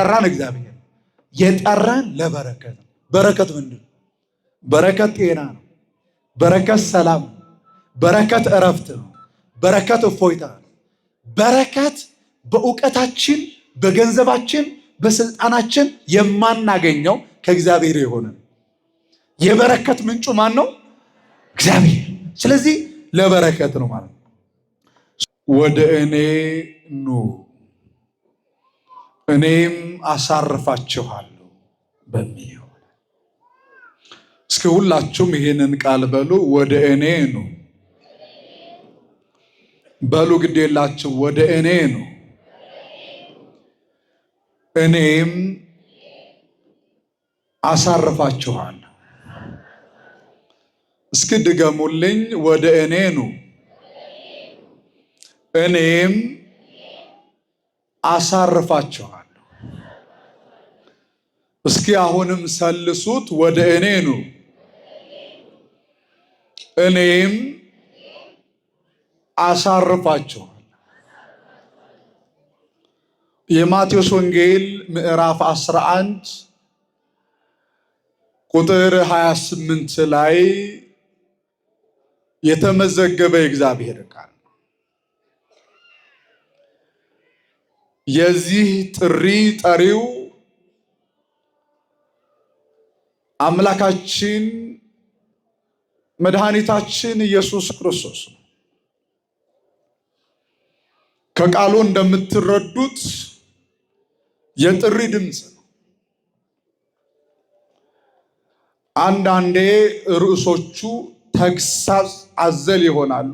ጠራን እግዚአብሔር የጠራን ለበረከት ነው። በረከት ምንድን ነው? በረከት ጤና ነው። በረከት ሰላም ነው። በረከት እረፍት ነው። በረከት እፎይታ ነው። በረከት በእውቀታችን፣ በገንዘባችን፣ በስልጣናችን የማናገኘው ከእግዚአብሔር የሆነ የበረከት ምንጩ ማን ነው? እግዚአብሔር። ስለዚህ ለበረከት ነው ማለት ነው። ወደ እኔ ኑ እኔም አሳርፋችኋለሁ በሚለው። እስኪ ሁላችሁም ይሄንን ቃል በሉ። ወደ እኔ ኑ በሉ። ግድ የላችሁ ወደ እኔ ኑ እኔም አሳርፋችኋለሁ። እስኪ ድገሙልኝ። ወደ እኔ ኑ እኔም አሳርፋችኋለሁ። እስኪ አሁንም ሰልሱት። ወደ እኔ ኑ እኔም አሳርፋችኋለሁ። የማቴዎስ ወንጌል ምዕራፍ 11 ቁጥር 28 ላይ የተመዘገበ የእግዚአብሔር ቃል ነው። የዚህ ጥሪ ጠሪው አምላካችን መድኃኒታችን ኢየሱስ ክርስቶስ ነው። ከቃሉ እንደምትረዱት የጥሪ ድምፅ ነው። አንዳንዴ ርዕሶቹ ተግሳጽ አዘል ይሆናሉ።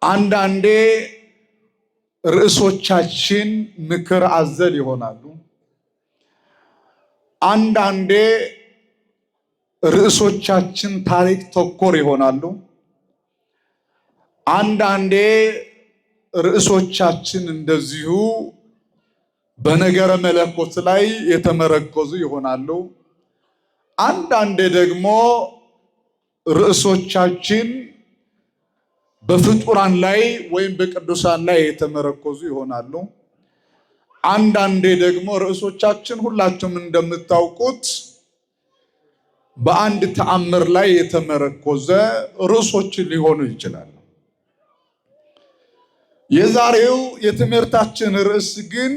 አንዳንዴ ርዕሶቻችን ምክር አዘል ይሆናሉ። አንዳንዴ ርዕሶቻችን ታሪክ ተኮር ይሆናሉ። አንዳንዴ ርዕሶቻችን እንደዚሁ በነገረ መለኮት ላይ የተመረኮዙ ይሆናሉ። አንዳንዴ ደግሞ ርዕሶቻችን በፍጡራን ላይ ወይም በቅዱሳን ላይ የተመረኮዙ ይሆናሉ። አንዳንዴ ደግሞ ርዕሶቻችን ሁላችሁም እንደምታውቁት በአንድ ተአምር ላይ የተመረኮዘ ርዕሶች ሊሆኑ ይችላሉ። የዛሬው የትምህርታችን ርዕስ ግን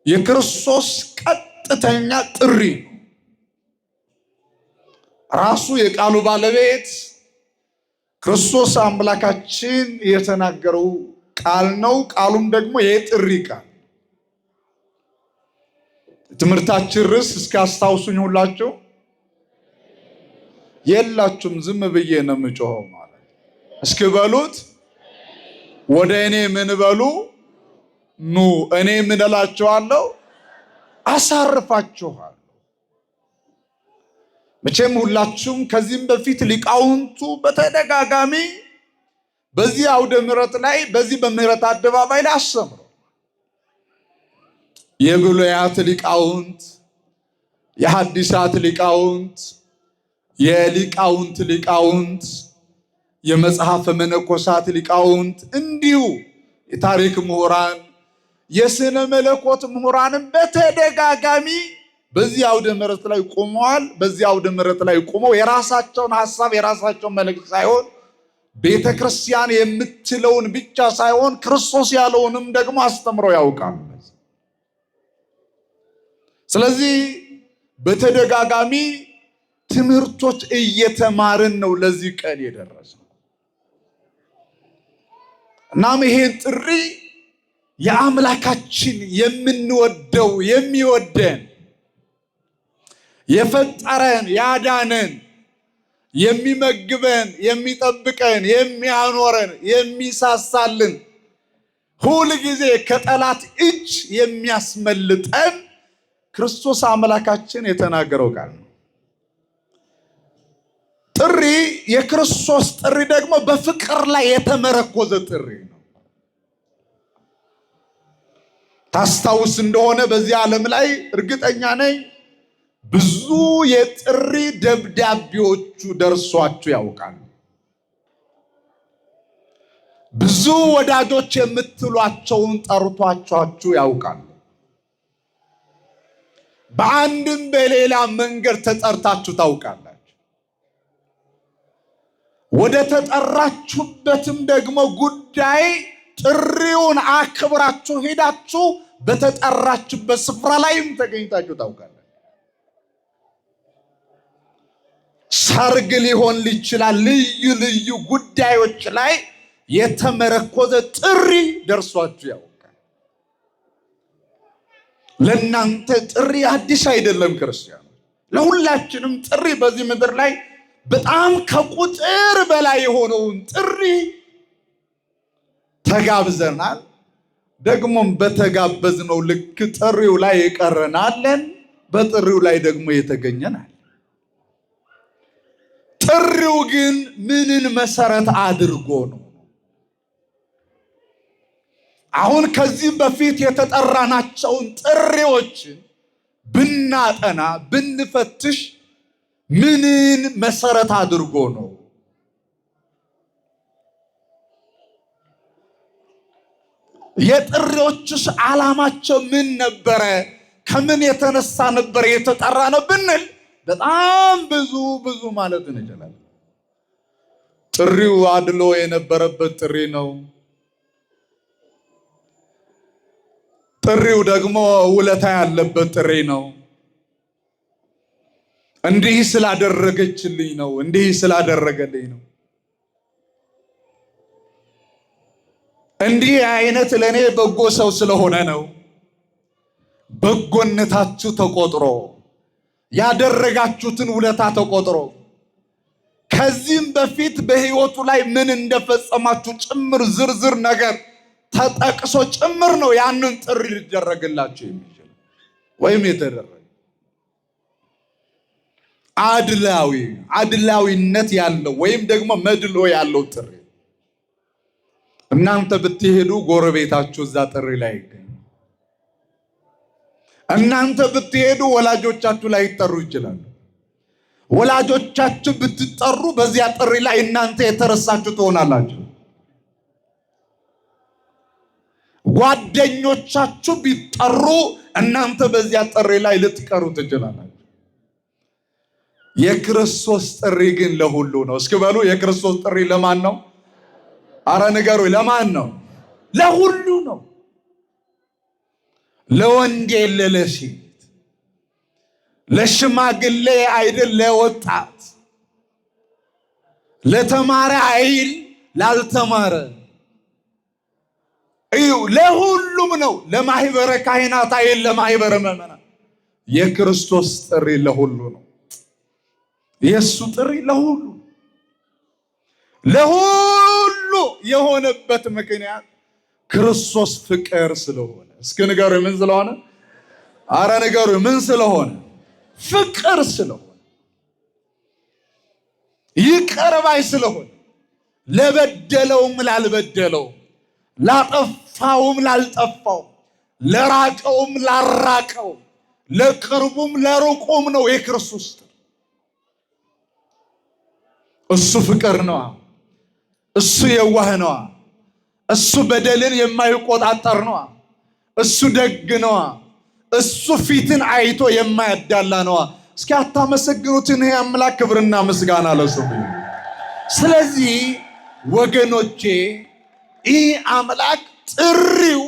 የክርስቶስ ቀጥተኛ ጥሪ ነው። ራሱ የቃሉ ባለቤት ክርስቶስ አምላካችን የተናገረው ቃል ነው። ቃሉም ደግሞ የጥሪ ቃል። ትምህርታችን ርዕስ እስኪ አስታውሱኝ ሁላችሁ። የላችሁም ዝም ብዬ ነው የምጮኸው ማለት። እስኪ በሉት። ወደ እኔ ምን በሉ? ኑ እኔ ምን እላችኋለሁ? አሳርፋችኋለሁ። መቼም ሁላችሁም ከዚህም በፊት ሊቃውንቱ በተደጋጋሚ በዚህ አውደ ምሕረት ላይ በዚህ በምህረት አደባባይ ላይ አስተምረው የብሉያት ሊቃውንት፣ የሐዲሳት ሊቃውንት፣ የሊቃውንት ሊቃውንት፣ የመጽሐፈ መነኮሳት ሊቃውንት፣ እንዲሁ የታሪክ ምሁራን፣ የስነ መለኮት ምሁራንም በተደጋጋሚ በዚህ አውደ ምሕረት ላይ ቆመዋል። በዚህ አውደ ምሕረት ላይ ቆመው የራሳቸውን ሐሳብ የራሳቸውን መልእክት ሳይሆን ቤተክርስቲያን የምትለውን ብቻ ሳይሆን ክርስቶስ ያለውንም ደግሞ አስተምረው ያውቃሉ። ስለዚህ በተደጋጋሚ ትምህርቶች እየተማርን ነው ለዚህ ቀን የደረስነው። እናም ይሄን ጥሪ የአምላካችን የምንወደው የሚወደን የፈጠረን ያዳነን የሚመግበን የሚጠብቀን የሚያኖረን የሚሳሳልን ሁል ጊዜ ከጠላት እጅ የሚያስመልጠን ክርስቶስ አምላካችን የተናገረው ቃል ነው። ጥሪ የክርስቶስ ጥሪ ደግሞ በፍቅር ላይ የተመረኮዘ ጥሪ ነው። ታስታውስ እንደሆነ በዚህ ዓለም ላይ እርግጠኛ ነኝ ብዙ የጥሪ ደብዳቤዎቹ ደርሷችሁ ያውቃሉ። ብዙ ወዳጆች የምትሏቸውን ጠርቷችሁ ያውቃል። በአንድም በሌላ መንገድ ተጠርታችሁ ታውቃላችሁ። ወደ ተጠራችሁበትም ደግሞ ጉዳይ ጥሪውን አክብራችሁ ሄዳችሁ በተጠራችሁበት ስፍራ ላይም ተገኝታችሁ ታውቃላችሁ። ሰርግ ሊሆን ይችላል። ልዩ ልዩ ጉዳዮች ላይ የተመረኮዘ ጥሪ ደርሷችሁ ያውቃል። ለእናንተ ጥሪ አዲስ አይደለም ክርስቲያኖች። ለሁላችንም ጥሪ በዚህ ምድር ላይ በጣም ከቁጥር በላይ የሆነውን ጥሪ ተጋብዘናል። ደግሞም በተጋበዝነው ልክ ጥሪው ላይ የቀረናለን፣ በጥሪው ላይ ደግሞ የተገኘናል። ጥሪው ግን ምንን መሰረት አድርጎ ነው? አሁን ከዚህ በፊት የተጠራናቸውን ጥሪዎችን ብናጠና ብንፈትሽ ምንን መሰረት አድርጎ ነው? የጥሪዎችስ ዓላማቸው ምን ነበረ? ከምን የተነሳ ነበር የተጠራ ነው ብንል በጣም ብዙ ማለት እንችላለን። ጥሪው አድሎ የነበረበት ጥሪ ነው። ጥሪው ደግሞ ውለታ ያለበት ጥሪ ነው። እንዲህ ስላደረገችልኝ ነው፣ እንዲህ ስላደረገልኝ ነው፣ እንዲህ አይነት ለኔ በጎ ሰው ስለሆነ ነው። በጎነታችሁ ተቆጥሮ ያደረጋችሁትን ውለታ ተቆጥሮ ከዚህም በፊት በሕይወቱ ላይ ምን እንደፈጸማችሁ ጭምር ዝርዝር ነገር ተጠቅሶ ጭምር ነው ያንን ጥሪ ሊደረግላችሁ የሚችል ወይም የተደረገ። አድላዊነት ያለው ወይም ደግሞ መድሎ ያለው ጥሪ። እናንተ ብትሄዱ ጎረቤታችሁ እዛ ጥሪ ላይ ይገኛል። እናንተ ብትሄዱ ወላጆቻችሁ ላይ ይጠሩ ይችላሉ። ወላጆቻችሁ ብትጠሩ በዚያ ጥሪ ላይ እናንተ የተረሳችሁ ትሆናላችሁ። ጓደኞቻችሁ ቢጠሩ እናንተ በዚያ ጥሪ ላይ ልትቀሩ ትችላላችሁ። የክርስቶስ ጥሪ ግን ለሁሉ ነው። እስኪ በሉ የክርስቶስ ጥሪ ለማን ነው? አረ ንገሩ፣ ለማን ነው? ለሁሉ ነው። ለወንድ የለ ለሴት፣ ለሽማግሌ አይደል ለወጣት፣ ለተማረ አይል ላልተማረ፣ ለሁሉም ነው። ለማህበረ ካህናት አይል ለማህበረ ምዕመናን። የክርስቶስ ጥሪ ለሁሉ ነው። የሱ ጥሪ ለሁሉ የሆነበት ምክንያት ክርስቶስ ፍቅር ስለሆነ። እስኪ ንገሩ ምን ስለሆነ? አረ ንገሩ ምን ስለሆነ? ፍቅር ስለሆነ፣ ይቅር ባይ ስለሆነ፣ ለበደለውም ላልበደለው፣ ላጠፋውም ላልጠፋው፣ ለራቀውም ላራቀው፣ ለቅርቡም ለሩቁም ነው የክርስቶስ ጥሪ። እሱ ፍቅር ነው። እሱ የዋህ ነው። እሱ በደልን የማይቆጣጠር ነው። እሱ ደግ ነው። እሱ ፊትን አይቶ የማያዳላ ነው። እስኪ አታመሰግኑትን? ይሄ አምላክ ክብርና ምስጋና ለስሙ። ስለዚህ ወገኖቼ ይህ አምላክ ጥሪው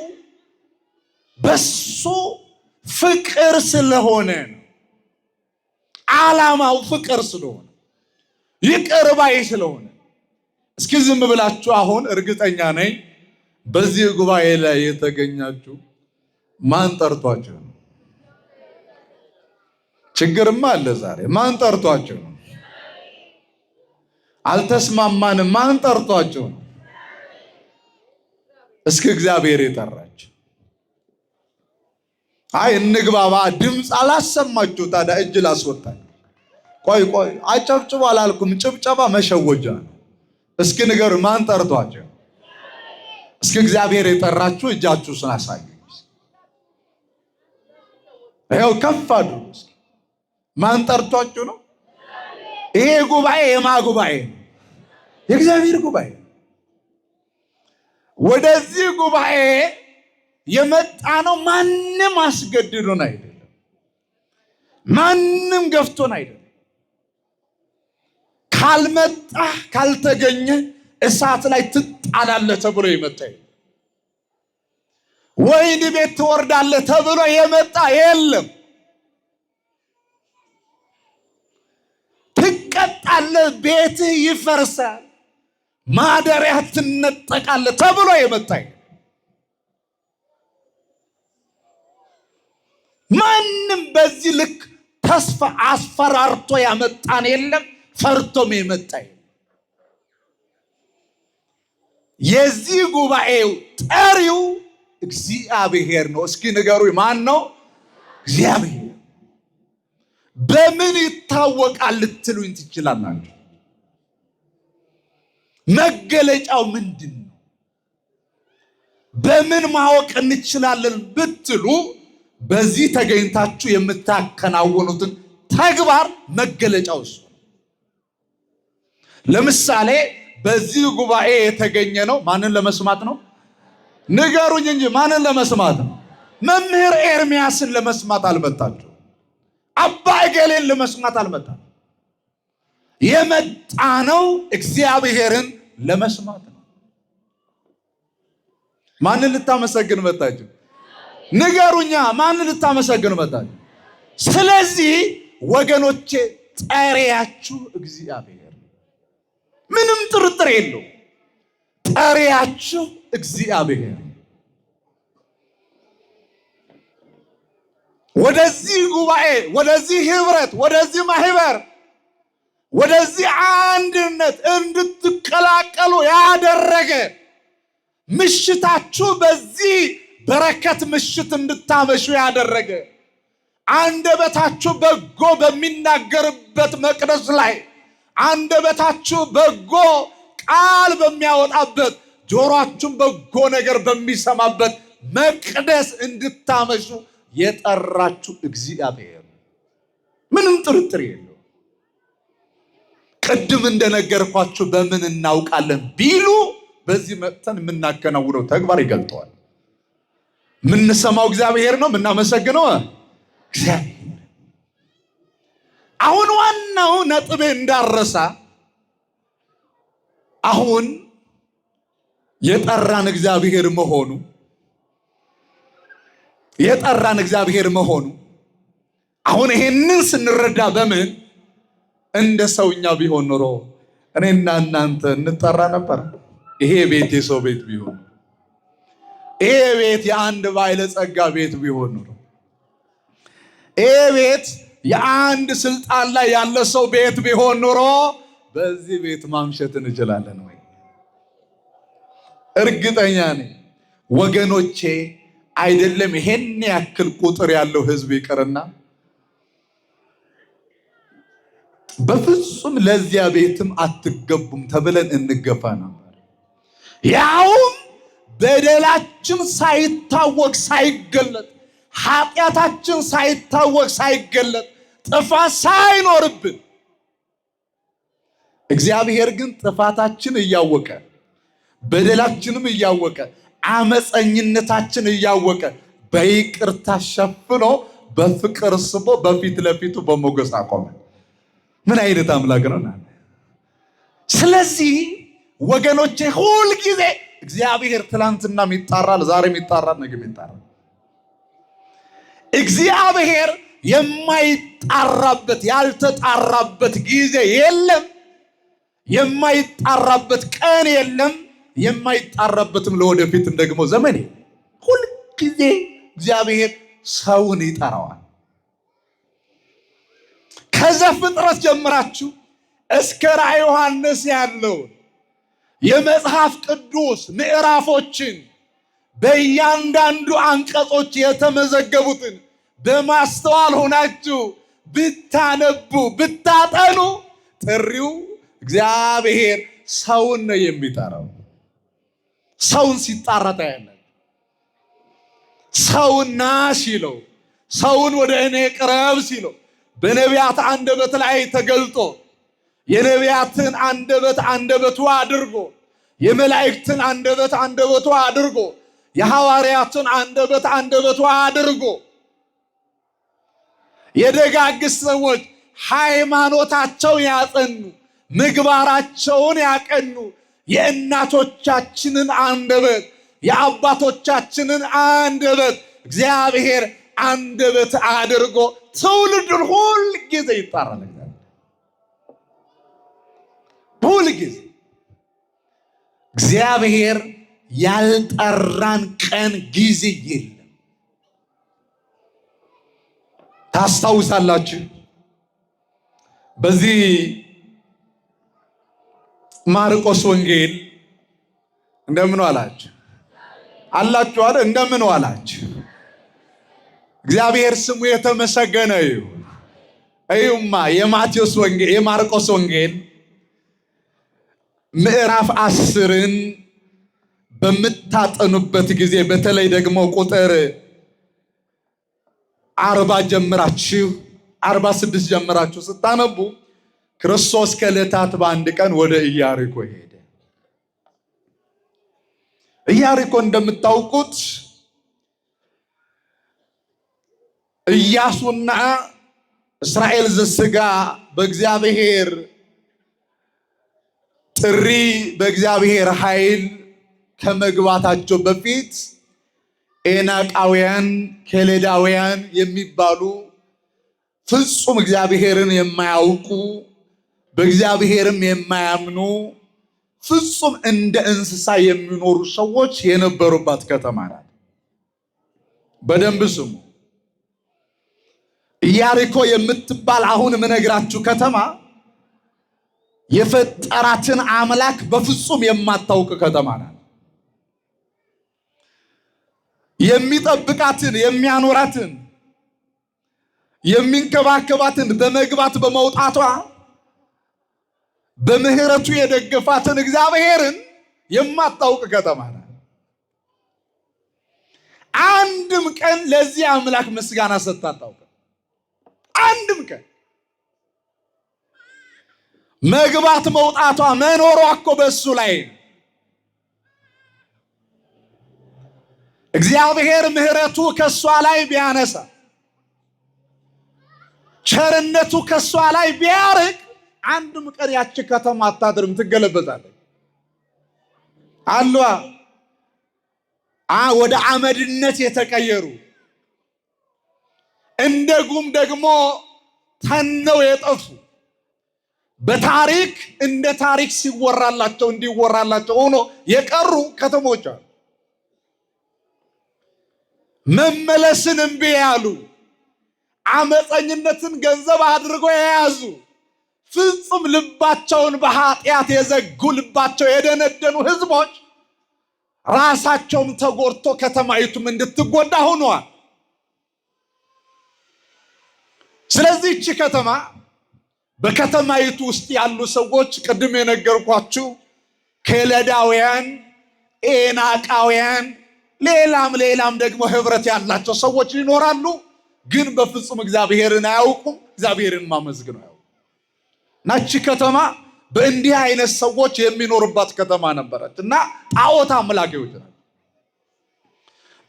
በሱ ፍቅር ስለሆነ ነው። ዓላማው ፍቅር ስለሆነ፣ ይቅር ባይ ስለሆነ። እስኪ ዝም ብላችሁ አሁን እርግጠኛ ነኝ በዚህ ጉባኤ ላይ የተገኛችሁ ማን ጠርቷችሁ ነው? ችግርማ አለ ዛሬ። ማን ጠርቷችሁ ነው? አልተስማማንም። ማን ጠርቷችሁ ነው? እስኪ እግዚአብሔር የጠራችሁ። አይ እንግባባ፣ ድምፅ አላሰማችሁ። ታዲያ እጅ ላስወጣኝ። ቆይ አጨብጭቡ አላልኩም። ጭብጨባ መሸወጃ ነው። እስኪ ንገሩ ማን ጠርቷችሁ? እስኪ እግዚአብሔር የጠራችሁ እጃችሁ ስናሳዩ ይኸው ከፍ አድርጉ። እስኪ ማን ጠርቷችሁ ነው? ይሄ ጉባኤ የማ ጉባኤ? የእግዚአብሔር ጉባኤ። ወደዚህ ጉባኤ የመጣ ነው ማንም አስገድዶን አይደለም። ማንም ገፍቶን አይደለም። ካልመጣ ካልተገኘ እሳት ላይ ትጣላለህ ተብሎ የመጣ ወይን ቤት ትወርዳለህ ተብሎ የመጣ የለም። ትቀጣለህ፣ ቤትህ ይፈርሳል፣ ማደሪያ ትነጠቃለህ ተብሎ የመጣ ማንም በዚህ ልክ ተስፋ አስፈራርቶ ያመጣን የለም። ፈርቶም የመጣ የዚህ ጉባኤው ጠሪው እግዚአብሔር ነው። እስኪ ንገሩኝ፣ ማን ነው? እግዚአብሔር። በምን ይታወቃል ልትሉኝ ትችላላችሁ? መገለጫው ምንድን ነው? በምን ማወቅ እንችላለን ብትሉ በዚህ ተገኝታችሁ የምታከናውኑትን ተግባር መገለጫው እሱ። ለምሳሌ በዚህ ጉባኤ የተገኘ ነው ማንን ለመስማት ነው? ንገሩኝ እንጂ ማንን ለመስማት ነው? መምህር ኤርሚያስን ለመስማት አልመጣችሁ። አባ እገሌን ለመስማት አልመጣችሁ። የመጣ ነው እግዚአብሔርን ለመስማት ነው። ማንን ልታመሰግን መጣችሁ? ንገሩኛ፣ ማንን ልታመሰግን መጣችሁ? ስለዚህ ወገኖቼ ጠሪያችሁ እግዚአብሔር፣ ምንም ጥርጥር የለው። ጠሪያችሁ እግዚአብሔር። ወደዚህ ጉባኤ፣ ወደዚህ ህብረት፣ ወደዚህ ማህበር፣ ወደዚህ አንድነት እንድትቀላቀሉ ያደረገ ምሽታችሁ በዚህ በረከት ምሽት እንድታመሹ ያደረገ አንደበታችሁ በጎ በሚናገርበት መቅደስ ላይ አንደበታችሁ በጎ ቃል በሚያወጣበት ጆሮአችሁም በጎ ነገር በሚሰማበት መቅደስ እንድታመሹ የጠራችሁ እግዚአብሔር፣ ምንም ጥርጥር የለው። ቅድም እንደነገርኳችሁ በምን እናውቃለን ቢሉ በዚህ መጥተን የምናከናውነው ተግባር ይገልጠዋል። የምንሰማው እግዚአብሔር ነው፣ የምናመሰግነው እግዚአብሔር። አሁን ዋናው ነጥቤ እንዳረሳ፣ አሁን የጠራን እግዚአብሔር መሆኑ አሁን ይሄንን ስንረዳ በምን እንደ ሰውኛ ቢሆን ኖሮ እኔና እናንተ እንጠራ ነበር። ይሄ ቤት የሰው ቤት ቢሆን፣ ይሄ ቤት የአንድ ባለጸጋ ቤት ቢሆን ኖሮ፣ ይሄ ቤት የአንድ ስልጣን ላይ ያለ ሰው ቤት ቢሆን ኖሮ በዚህ ቤት ማምሸት እንችላለን ወይ? እርግጠኛ ነኝ ወገኖቼ፣ አይደለም ይሄን ያክል ቁጥር ያለው ህዝብ ይቅርና በፍጹም ለዚያ ቤትም አትገቡም ተብለን እንገፋ ነበር። ያውም በደላችን ሳይታወቅ ሳይገለጥ፣ ኃጢአታችን ሳይታወቅ ሳይገለጥ፣ ጥፋት ሳይኖርብን፣ እግዚአብሔር ግን ጥፋታችን እያወቀ በደላችንም እያወቀ አመፀኝነታችን እያወቀ በይቅርታ ሸፍኖ በፍቅር ስቦ በፊት ለፊቱ በሞገስ አቆመ። ምን አይነት አምላክ ነው! ስለዚህ ወገኖቼ ሁል ጊዜ እግዚአብሔር ትላንትናም ይጣራል፣ ዛሬም ይጣራል፣ ነገም ይጣራል። እግዚአብሔር የማይጣራበት ያልተጣራበት ጊዜ የለም፣ የማይጣራበት ቀን የለም፣ የማይጣራበትም ለወደፊትም ደግሞ ዘመን የለም። ሁል ጊዜ እግዚአብሔር ሰውን ይጠራዋል። ከዘፍጥረት ጀምራችሁ እስከ ራዕየ ዮሐንስ ያለውን የመጽሐፍ ቅዱስ ምዕራፎችን በእያንዳንዱ አንቀጾች የተመዘገቡትን በማስተዋል ሆናችሁ ብታነቡ ብታጠኑ ጥሪው እግዚአብሔር ሰውን ነው የሚጠራው። ሰውን ሲጣራ ታያላችሁ። ሰውን ና ሲለው፣ ሰውን ወደ እኔ ቅረብ ሲለው በነቢያት አንደበት ላይ ተገልጦ የነቢያትን አንደበቱ አድርጎ የመላእክትን አንደበት አንደበቱ አድርጎ የሐዋርያትን አንደበት አንደበቱ አድርጎ የደጋግ ሰዎች ሃይማኖታቸውን ያጸኑ ምግባራቸውን ያቀኑ የእናቶቻችንን አንደበት የአባቶቻችንን አንደበት እግዚአብሔር አንደበት አድርጎ ትውልዱን ሁል ጊዜ ይጣራል። ሁል ጊዜ እግዚአብሔር ያልጠራን ቀን ጊዜ የለም። ታስታውሳላችሁ በዚህ ማርቆስ ወንጌል እንደምን ዋላችሁ አላችሁ አይደል? እንደምን ዋላችሁ። እግዚአብሔር ስሙ የተመሰገነ ይሁን። እዩማ የማቴዎስ ወንጌል የማርቆስ ወንጌል ምዕራፍ 10ን በምታጠኑበት ጊዜ በተለይ ደግሞ ቁጥር 40 ጀምራችሁ 46 ጀምራችሁ ስታነቡ ክርስቶስ ከዕለታት በአንድ ቀን ወደ ኢያሪኮ ሄደ። ኢያሪኮ እንደምታውቁት ኢያሱና እስራኤል ዘሥጋ በእግዚአብሔር ጥሪ በእግዚአብሔር ኃይል ከመግባታቸው በፊት ኤናቃውያን ከሌዳውያን የሚባሉ ፍጹም እግዚአብሔርን የማያውቁ በእግዚአብሔርም የማያምኑ ፍጹም እንደ እንስሳ የሚኖሩ ሰዎች የነበሩባት ከተማ ናት። በደንብ ስሙ። ኢያሪኮ የምትባል አሁን የምነግራችሁ ከተማ የፈጠራትን አምላክ በፍጹም የማታውቅ ከተማ ናት። የሚጠብቃትን የሚያኖራትን የሚንከባከባትን በመግባት በመውጣቷ በምህረቱ የደገፋትን እግዚአብሔርን የማታውቅ ከተማ ናት። አንድም ቀን ለዚህ አምላክ ምስጋና ሰጥታ አታውቅም። አንድም ቀን መግባት መውጣቷ መኖሯ እኮ በእሱ ላይ ነው። እግዚአብሔር ምህረቱ ከሷ ላይ ቢያነሳ ቸርነቱ ከሷ ላይ ቢያርቅ አንድም ቀን ያቺ ከተማ አታድርም፣ ትገለበጣለች። አሏ ወደ አመድነት የተቀየሩ እንደ ጉም ደግሞ ተነው የጠፉ በታሪክ እንደ ታሪክ ሲወራላቸው እንዲወራላቸው ሆኖ የቀሩ ከተሞች አሉ። መመለስን እምቢ ያሉ አመፀኝነትን ገንዘብ አድርጎ የያዙ ፍጹም ልባቸውን በኃጢአት የዘጉ ልባቸው የደነደኑ ህዝቦች ራሳቸውም ተጎድቶ ከተማይቱም እንድትጎዳ ሆነዋል። ስለዚህ እቺ ከተማ በከተማይቱ ውስጥ ያሉ ሰዎች ቅድም የነገርኳችሁ ከለዳውያን፣ ኤናቃውያን ሌላም ደግሞ ህብረት ያላቸው ሰዎች ይኖራሉ። ግን በፍጹም እግዚአብሔርን አያውቁም። እግዚአብሔርን ማመስገን አያውቁም። ናቺ ከተማ በእንዲህ አይነት ሰዎች የሚኖርባት ከተማ ነበረች እና ጣዖት አምላኪዎች ናቸው።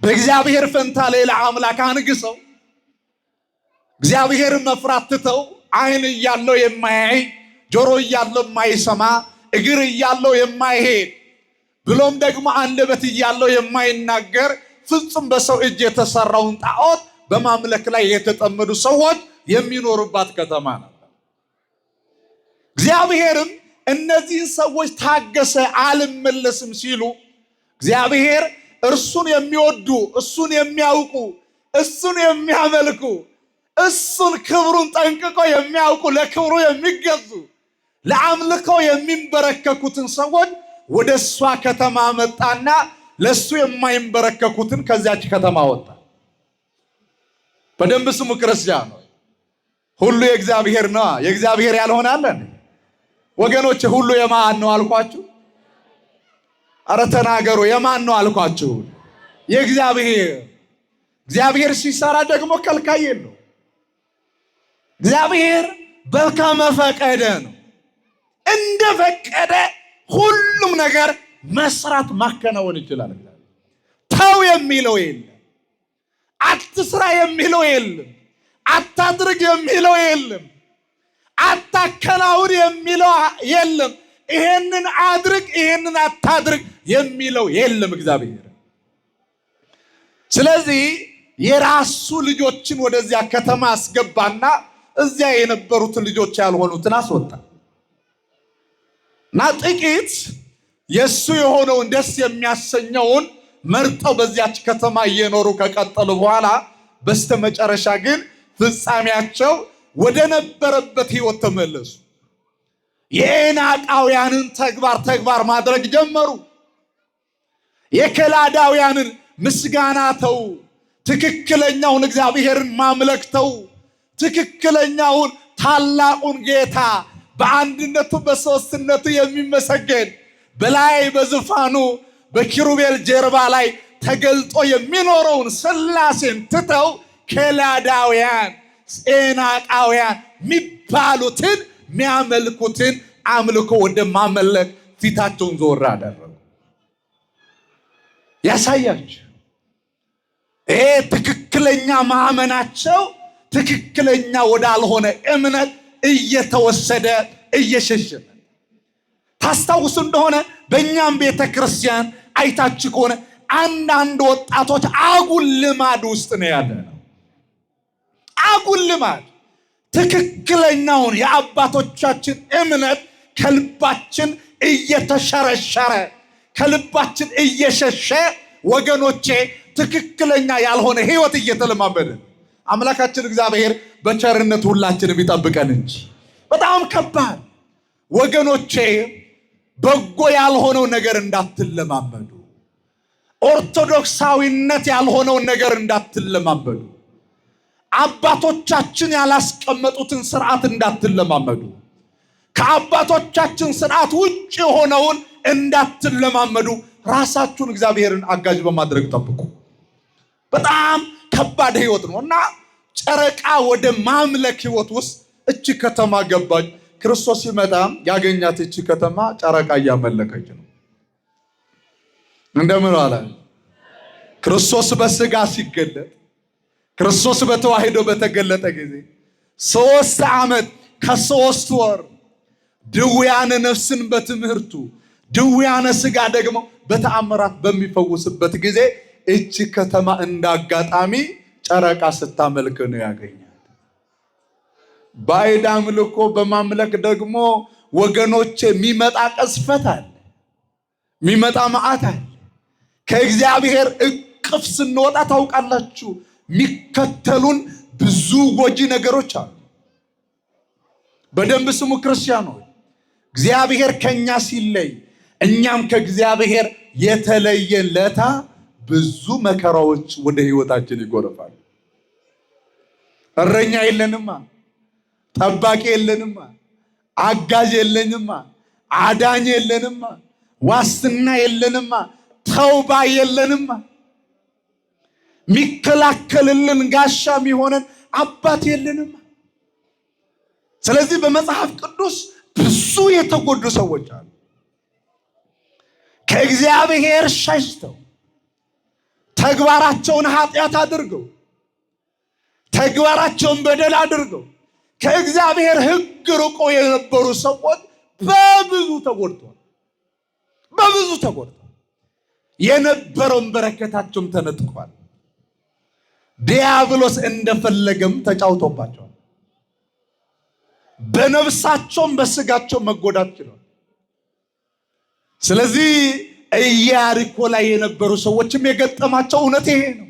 በእግዚአብሔር ፈንታ ሌላ አምላክ አንግሰው እግዚአብሔርን መፍራት ትተው ዓይን እያለው የማያይ ጆሮ እያለው የማይሰማ እግር እያለው የማይሄድ ብሎም ደግሞ አንደበት እያለው የማይናገር ፍጹም በሰው እጅ የተሰራውን ጣዖት በማምለክ ላይ የተጠመዱ ሰዎች የሚኖሩባት ከተማ ነበር። እግዚአብሔርም እነዚህን ሰዎች ታገሰ፣ አልመለስም ሲሉ እግዚአብሔር እርሱን የሚወዱ እሱን የሚያውቁ እሱን የሚያመልኩ እሱን ክብሩን ጠንቅቆ የሚያውቁ ለክብሩ የሚገዙ ለአምልኮው የሚንበረከኩትን ሰዎች ወደ እሷ ከተማ መጣና ለሱ የማይንበረከኩትን ከዚያች ከተማ ወጣ። በደንብ ስሙ ክርስቲያኖ፣ ሁሉ የእግዚአብሔር ነው። የእግዚአብሔር ያልሆነ አለ ወገኖች? ሁሉ የማን ነው አልኳችሁ? አረ ተናገሩ። የማን ነው አልኳችሁ? የእግዚአብሔር። እግዚአብሔር ሲሰራ ደግሞ ከልካይ የለው። እግዚአብሔር በከመ ፈቀደ ነው። እንደፈቀደ ሁሉም ነገር መስራት ማከናወን ይችላል። ተው የሚለው የለም። አትስራ የሚለው የለም። አታድርግ የሚለው የለም። አታከናውን የሚለው የለም። ይሄንን አድርግ ይሄንን አታድርግ የሚለው የለም እግዚአብሔር። ስለዚህ የራሱ ልጆችን ወደዚያ ከተማ አስገባና እዚያ የነበሩትን ልጆች ያልሆኑትን አስወጣ እና ጥቂት የሱ የሆነውን ደስ የሚያሰኘውን መርጠው በዚያች ከተማ እየኖሩ ከቀጠሉ በኋላ በስተመጨረሻ ግን ፍጻሜያቸው ወደ ነበረበት ሕይወት ተመለሱ። የዔናቃውያንን ተግባር ማድረግ ጀመሩ። የከላዳውያንን ምስጋና ተው፣ ትክክለኛውን እግዚአብሔርን ማምለክ ተው፣ ትክክለኛውን ታላቁን ጌታ በአንድነቱ በሶስትነቱ የሚመሰገን በላይ በዙፋኑ በኪሩቤል ጀርባ ላይ ተገልጦ የሚኖረውን ሥላሴን ትተው ከላዳውያን ዔናቃውያን የሚባሉትን የሚያመልኩትን አምልኮ ወደ ማመለክ ፊታቸውን ዞር አደረጉ። ያሳያችሁ ይሄ ትክክለኛ ማመናቸው ትክክለኛ ወዳልሆነ እምነት እየተወሰደ እየሸሸ ታስታውሱ እንደሆነ በእኛም ቤተ ክርስቲያን አይታችሁ ከሆነ አንዳንድ ወጣቶች አጉል ልማድ ውስጥ ነው ያለነው። አጉል ልማድ ትክክለኛውን የአባቶቻችን እምነት ከልባችን እየተሸረሸረ ከልባችን እየሸሸ ወገኖቼ ትክክለኛ ያልሆነ ሕይወት እየተለማመደ አምላካችን እግዚአብሔር በቸርነት ሁላችንም ይጠብቀን እንጂ በጣም ከባድ ወገኖቼ። በጎ ያልሆነው ነገር እንዳትለማመዱ፣ ኦርቶዶክሳዊነት ያልሆነውን ነገር እንዳትለማመዱ፣ አባቶቻችን ያላስቀመጡትን ስርዓት እንዳትለማመዱ፣ ከአባቶቻችን ስርዓት ውጭ የሆነውን እንዳትለማመዱ ራሳችሁን እግዚአብሔርን አጋዥ በማድረግ ጠብቁ። በጣም ከባድ ሕይወት ነው እና ጨረቃ ወደ ማምለክ ሕይወት ውስጥ እቺ ከተማ ገባች። ክርስቶስ ሲመጣ ያገኛት እቺ ከተማ ጨረቃ እያመለከች ነው። እንደምን አለ ክርስቶስ በስጋ ሲገለጥ ክርስቶስ በተዋህዶ በተገለጠ ጊዜ 3 ዓመት ከ3 ወር ድውያነ ነፍስን በትምህርቱ ድውያነ ስጋ ደግሞ በተአምራት በሚፈውስበት ጊዜ እቺ ከተማ እንዳጋጣሚ ጨረቃ ስታመልክ ነው ያገኛት። ባዕድ አምልኮ በማምለክ ደግሞ ወገኖች የሚመጣ ቅስፈት አለ፣ የሚመጣ መዓት አለ። ከእግዚአብሔር እቅፍ ስንወጣ ታውቃላችሁ የሚከተሉን ብዙ ጎጂ ነገሮች አሉ። በደንብ ስሙ ክርስቲያኖች። እግዚአብሔር ከኛ ሲለይ እኛም ከእግዚአብሔር የተለየን ለታ ብዙ መከራዎች ወደ ህይወታችን ይጎርፋሉ። እረኛ የለንማ፣ ጠባቂ የለንማ፣ አጋዥ የለንማ፣ አዳኝ የለንማ፣ ዋስትና የለንማ፣ ተውባ የለንማ፣ ሚከላከልልን ጋሻ የሚሆነን አባት የለንማ። ስለዚህ በመጽሐፍ ቅዱስ ብዙ የተጎዱ ሰዎች አሉ። ከእግዚአብሔር ሸሽተው ተግባራቸውን ኃጢአት አድርገው ተግባራቸውን በደል አድርገው ከእግዚአብሔር ሕግ ርቆ የነበሩ ሰዎች በብዙ ተጎድተዋል። በብዙ ተጎድተዋል። የነበረውን በረከታቸውም ተነጥቋል። ዲያብሎስ እንደፈለገም ተጫውቶባቸዋል። በነፍሳቸውም በስጋቸው መጎዳት ችሏል። ስለዚህ ኢያሪኮ ላይ የነበሩ ሰዎችም የገጠማቸው እውነት ይሄ ነው።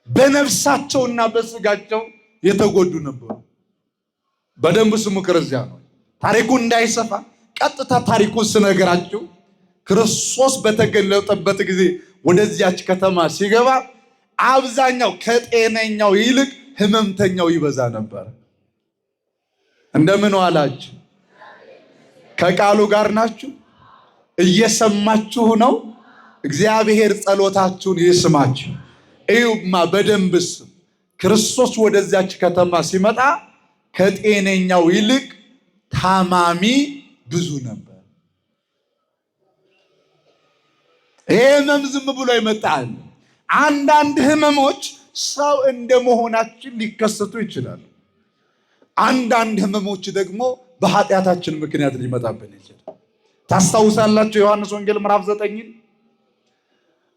በነፍሳቸውና በስጋቸው የተጎዱ ነበሩ። በደንብ ስሙ ክርስቲያኖች። ታሪኩን እንዳይሰፋ ቀጥታ ታሪኩን ስነግራችሁ ክርስቶስ በተገለጠበት ጊዜ ወደዚያች ከተማ ሲገባ አብዛኛው ከጤነኛው ይልቅ ህመምተኛው ይበዛ ነበር። እንደምን ዋላችሁ? ከቃሉ ጋር ናችሁ? እየሰማችሁ ነው? እግዚአብሔር ጸሎታችሁን ይስማችሁ። እዩማ በደንብ ስሙ። ክርስቶስ ወደዚያች ከተማ ሲመጣ ከጤነኛው ይልቅ ታማሚ ብዙ ነበር። ይሄ ህመም ዝም ብሎ ይመጣል። አንዳንድ ህመሞች ሰው እንደመሆናችን ሊከሰቱ ይችላሉ። አንዳንድ ህመሞች ደግሞ በኃጢአታችን ምክንያት ሊመጣብን ይችላል። ታስታውሳላችሁ ዮሐንስ ወንጌል ምዕራፍ 9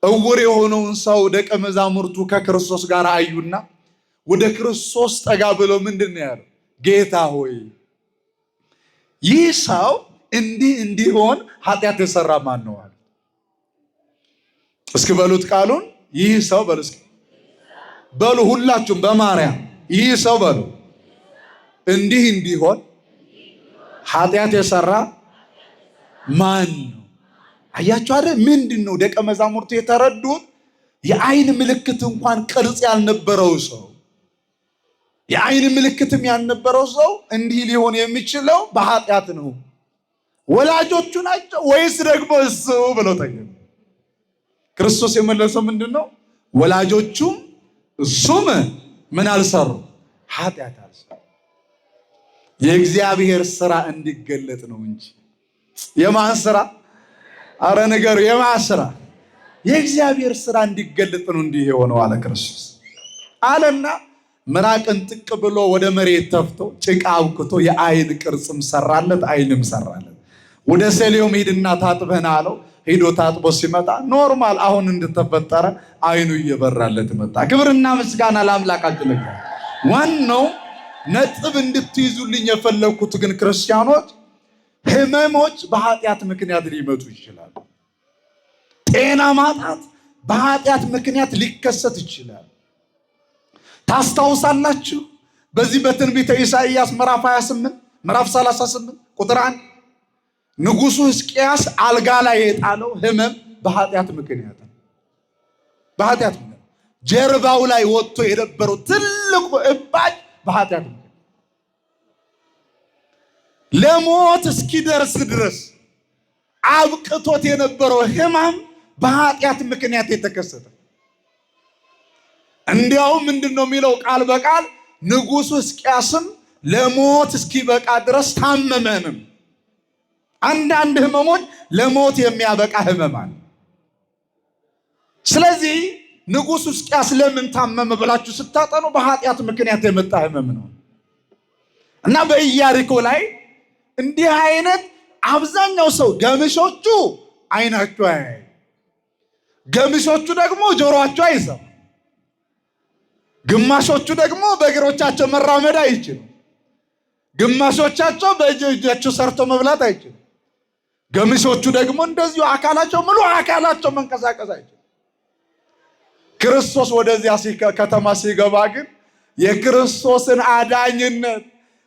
እውር የሆነውን ሰው ደቀ መዛሙርቱ ከክርስቶስ ጋር አዩና ወደ ክርስቶስ ጠጋ ብለው ምንድን ነው ያለው? ጌታ ሆይ ይህ ሰው እንዲህ እንዲሆን ኃጢአት የሰራ ማን ነው አለ። እስኪ በሉት ቃሉን። ይህ ሰው በሉ እስኪ በሉ ሁላችሁም በማርያም ይህ ሰው በሉ እንዲህ እንዲሆን ኃጢአት የሰራ ማን ነው? አያችሁ አይደል? ምንድን ነው ደቀ መዛሙርቱ የተረዱት? የአይን ምልክት እንኳን ቅርጽ ያልነበረው ሰው፣ የአይን ምልክትም ያልነበረው ሰው እንዲህ ሊሆን የሚችለው በኃጢአት ነው። ወላጆቹ ናቸው ወይስ ደግሞ እሱ ብለው ጠየቁ። ክርስቶስ የመለሰው ምንድን ነው? ወላጆቹም እሱም ምን አልሰሩ? ኃጢአት አልሰሩ። የእግዚአብሔር ስራ እንዲገለጥ ነው እንጂ የማን ስራ? አረ ነገሩ የማን ስራ? የእግዚአብሔር ስራ እንዲገለጥ ነው እንዲህ የሆነው አለ ክርስቶስ አለና ምራቅን ጥቅ ብሎ ወደ መሬት ተፍቶ ጭቃ አውክቶ የአይን ቅርጽም ሰራለት፣ አይንም ሰራለት። ወደ ሰሊሆም ሂድና ታጥበህና አለው። ሄዶ ታጥቦ ሲመጣ ኖርማል አሁን እንደተፈጠረ አይኑ እየበራለት መጣ። ክብርና ምስጋና ለአምላካችን። ዋናው ነጥብ እንድትይዙልኝ የፈለኩት ግን ክርስቲያኖች ህመሞች በኃጢአት ምክንያት ሊመጡ ይችላሉ። ጤና ማጣት በኃጢአት ምክንያት ሊከሰት ይችላል። ታስታውሳላችሁ በዚህ በትንቢተ ኢሳይያስ ምዕራፍ 28 ምዕራፍ 38 ቁጥር 1 ንጉሡ ሕዝቅያስ አልጋ ላይ የጣለው ህመም በኃጢአት ምክንያት ነው። በኃጢአት ምክንያት ጀርባው ላይ ወጥቶ የነበረው ትልቁ እባጭ በኃጢአት ምክንያት ለሞት እስኪደርስ ድረስ አብቅቶት የነበረው ህመም በኃጢአት ምክንያት የተከሰተ። እንዲያውም ምንድነው የሚለው ቃል በቃል ንጉሡ ሕዝቅያስም ለሞት እስኪበቃ ድረስ ታመመንም። አንዳንድ ህመሞች ለሞት የሚያበቃ ህመም አለ። ስለዚህ ንጉሡ ሕዝቅያስ ለምን ታመመ ብላችሁ ስታጠኑ በኃጢአት ምክንያት የመጣ ህመም ነው እና በኢያሪኮ ላይ እንዲህ አይነት አብዛኛው ሰው ገምሾቹ አይናቸው አያይ፣ ገምሾቹ ደግሞ ጆሮአቸው አይሰማ፣ ግማሾቹ ደግሞ በእግሮቻቸው መራመድ አይችሉ፣ ግማሾቻቸው በእጃቸው ሰርቶ መብላት አይችሉ፣ ገምሾቹ ደግሞ እንደዚሁ አካላቸው ሙሉ አካላቸው መንቀሳቀስ አይችሉ። ክርስቶስ ወደዚያ ከተማ ሲገባ ግን የክርስቶስን አዳኝነት፣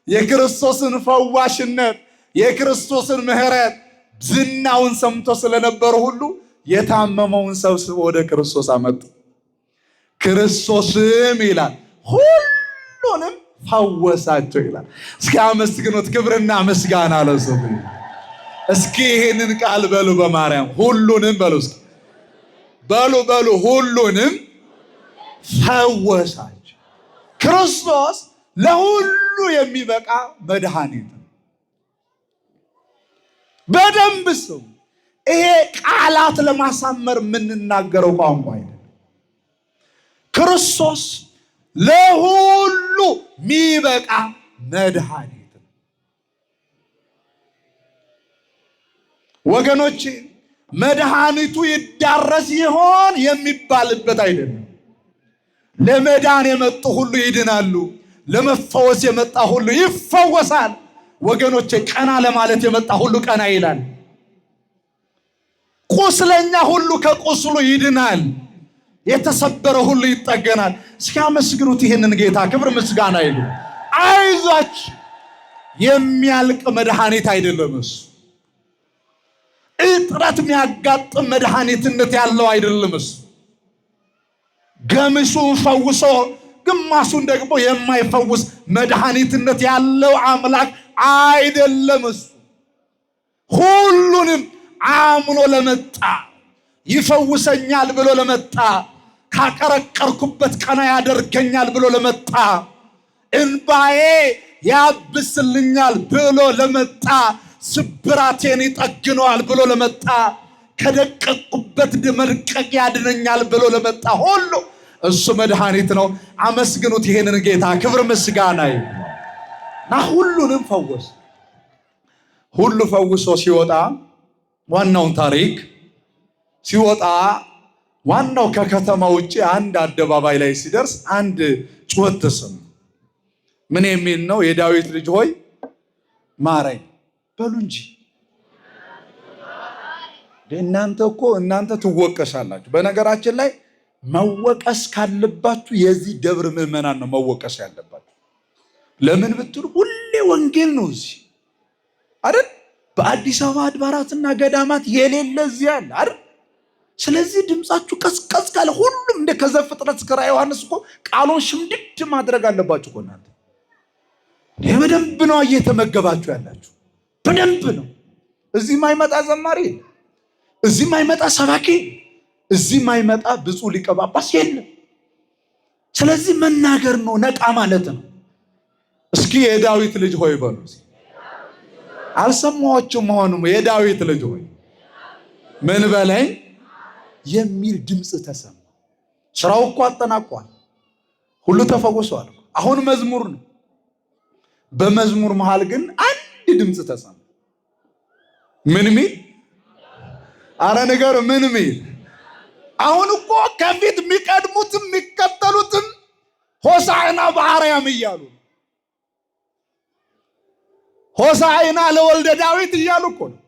የክርስቶስን ፈዋሽነት፣ የክርስቶስን ምሕረት ዝናውን ሰምቶ ስለነበሩ ሁሉ የታመመውን ሰብስቦ ወደ ክርስቶስ አመጡ። ክርስቶስም ይላል ሁሉንም ፈወሳቸው ይላል። እስኪ አመስግኑት። ክብርና ምስጋና ለስሙ። እስኪ ይሄንን ቃል በሉ በማርያም ሁሉንም በሉ እስኪ በሉ ሁሉንም ፈወሳቸው። ክርስቶስ ለሁሉ የሚበቃ መድኃኒት ነው። በደንብ ስሙ። ይሄ ቃላት ለማሳመር የምንናገረው ቋንቋ አይደለም። ክርስቶስ ለሁሉ የሚበቃ መድኃኒት ነው። ወገኖች መድኃኒቱ ይዳረስ ይሆን የሚባልበት አይደለም። ለመዳን የመጡ ሁሉ ይድናሉ። ለመፈወስ የመጣ ሁሉ ይፈወሳል። ወገኖቼ ቀና ለማለት የመጣ ሁሉ ቀና ይላል። ቁስለኛ ሁሉ ከቁስሉ ይድናል። የተሰበረ ሁሉ ይጠገናል። ሲያመስግኑት ይሄንን ጌታ ክብር ምስጋና ይሉ። አይዟች የሚያልቅ መድኃኒት አይደለም እሱ። እጥረት የሚያጋጥም መድኃኒትነት ያለው አይደለም እሱ። ገምሱን ፈውሶ ግማሱን ደግሞ የማይፈውስ መድኃኒትነት ያለው አምላክ አይደለም እሱ። ሁሉንም አምኖ ለመጣ ይፈውሰኛል ብሎ ለመጣ ካቀረቀርኩበት ቀና ያደርገኛል ብሎ ለመጣ እንባዬ ያብስልኛል ብሎ ለመጣ ስብራቴን ይጠግነዋል ብሎ ለመጣ ከደቀቁበት መልቀቅ ያድነኛል ብሎ ለመጣ ሁሉ እሱ መድኃኒት ነው። አመስግኑት ይሄንን ጌታ። ክብር ምስጋና ይሁንና ሁሉንም ፈወሰ። ሁሉ ፈውሶ ሲወጣ ዋናውን ታሪክ ሲወጣ ዋናው ከከተማ ውጪ አንድ አደባባይ ላይ ሲደርስ አንድ ጩኸት ተሰማ። ምን የሚል ነው? የዳዊት ልጅ ሆይ ማረኝ በሉ እንጂ። እናንተ ትወቀሳላችሁ። በነገራችን ላይ መወቀስ ካለባችሁ የዚህ ደብር ምዕመናን ነው መወቀስ ያለባችሁ። ለምን ብትሉ ሁሌ ወንጌል ነው እዚህ አይደል? በአዲስ አበባ አድባራትና ገዳማት የሌለ እዚህ አለ አይደል? ስለዚህ ድምጻችሁ ቀስቀስ ካለ ሁሉም እንደ ከዘፍጥረት እስከ ራዕየ ዮሐንስ እኮ ቃሉን ሽምድድ ማድረግ አለባችሁ እኮ እናንተ። በደንብ ነው እየተመገባችሁ ያላችሁ፣ በደንብ ነው። እዚህ ማይመጣ ዘማሪ የለም፣ እዚህ ማይመጣ ሰባኪ፣ እዚህ ማይመጣ ብፁዕ ሊቀ ጳጳስ የለም። ስለዚህ መናገር ነው፣ ነቃ ማለት ነው። እስኪ የዳዊት ልጅ ሆይ በሉ። አልሰማኋችሁም? መሆኑም የዳዊት ልጅ ሆይ ምን በለኝ የሚል ድምፅ ተሰማ። ስራው እኮ አጠናቋል፣ ሁሉ ተፈውሷል። አሁን መዝሙር ነው። በመዝሙር መሃል ግን አንድ ድምፅ ተሰማ። ምን ሚል? አረ ነገር ምን ሚል? አሁን እኮ ከፊት የሚቀድሙትም የሚከተሉትም ሆሳዕና በአርያም እያሉ ሆሳዕና ለወልደ ዳዊት እያሉ እኮ ነው።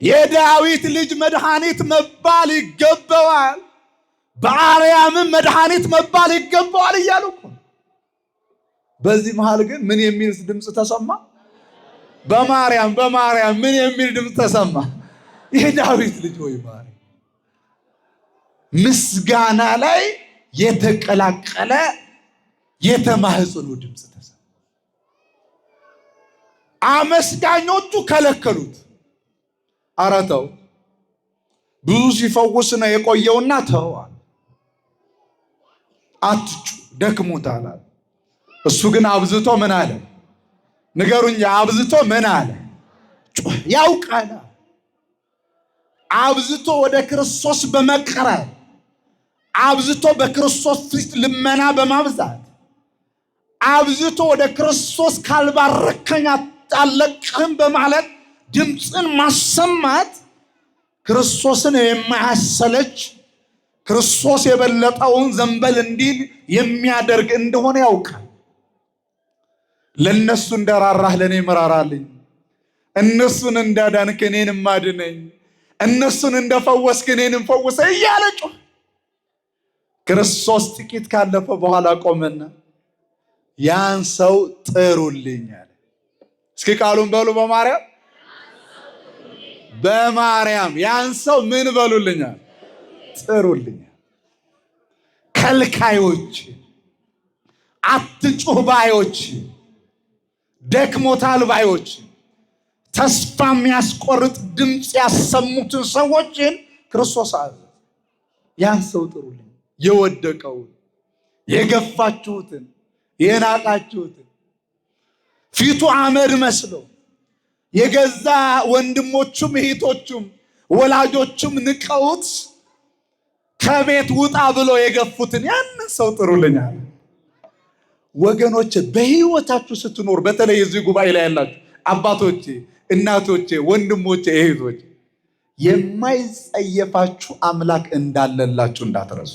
የዳዊት ልጅ መድኃኒት መባል ይገባዋል፣ በአርያምም መድኃኒት መባል ይገባዋል እያሉ እኮ ነው። በዚህ መሃል ግን ምን የሚል ድምፅ ተሰማ? በማርያም ምን የሚል ድምፅ ተሰማ? የዳዊት ልጅ ሆይ ማረኝ። ምስጋና ላይ የተቀላቀለ የተማህፀኑ ድምፅ ተሰማ። አመስጋኞቹ ከለከሉት። ኧረ ተው፣ ብዙ ሲፈውስ ነው የቆየውና ተው፣ አትጩ፣ ደክሞታል። እሱ ግን አብዝቶ ምን አለ? ንገሩኝ፣ አብዝቶ ምን አለ? ያውቃል። አብዝቶ ወደ ክርስቶስ በመቅረብ አብዝቶ በክርስቶስ ፊት ልመና በማብዛት አብዝቶ ወደ ክርስቶስ ካልባረከኝ አለቅህም በማለት ድምፅን ማሰማት ክርስቶስን የማያሰለች ክርስቶስ የበለጠውን ዘንበል እንዲል የሚያደርግ እንደሆነ ያውቃል። ለነሱ እንደራራህ ለኔ መራራልኝ፣ እነሱን እንዳዳንክ እኔንም አድነኝ፣ እነሱን እንደፈወስክ እኔንም ፈውሰኝ እያለ ጮኸ። ክርስቶስ ጥቂት ካለፈ በኋላ ቆመና ያን ሰው ጥሩልኝ አለ። እስኪ ቃሉን በሉ። በማርያም ያን ሰው ምን በሉልኛል? ጥሩልኛል። ከልካዮች፣ አትጩህ ባዮች፣ ደክሞታል ባዮች፣ ተስፋ የሚያስቆርጥ ድምፅ ያሰሙትን ሰዎችን ክርስቶስ አለ ያን ሰው ጥሩልኝ። የወደቀውን፣ የገፋችሁትን፣ የናቃችሁትን ፊቱ አመድ መስሎ የገዛ ወንድሞቹም እህቶቹም ወላጆቹም ንቀውት ከቤት ውጣ ብሎ የገፉትን ያንን ሰው ጥሩልኛል። ወገኖቼ በህይወታችሁ ስትኖር፣ በተለይ እዚህ ጉባኤ ላይ ያላችሁ አባቶቼ፣ እናቶቼ፣ ወንድሞቼ፣ እህቶቼ የማይጸየፋችሁ አምላክ እንዳለላችሁ እንዳትረሱ።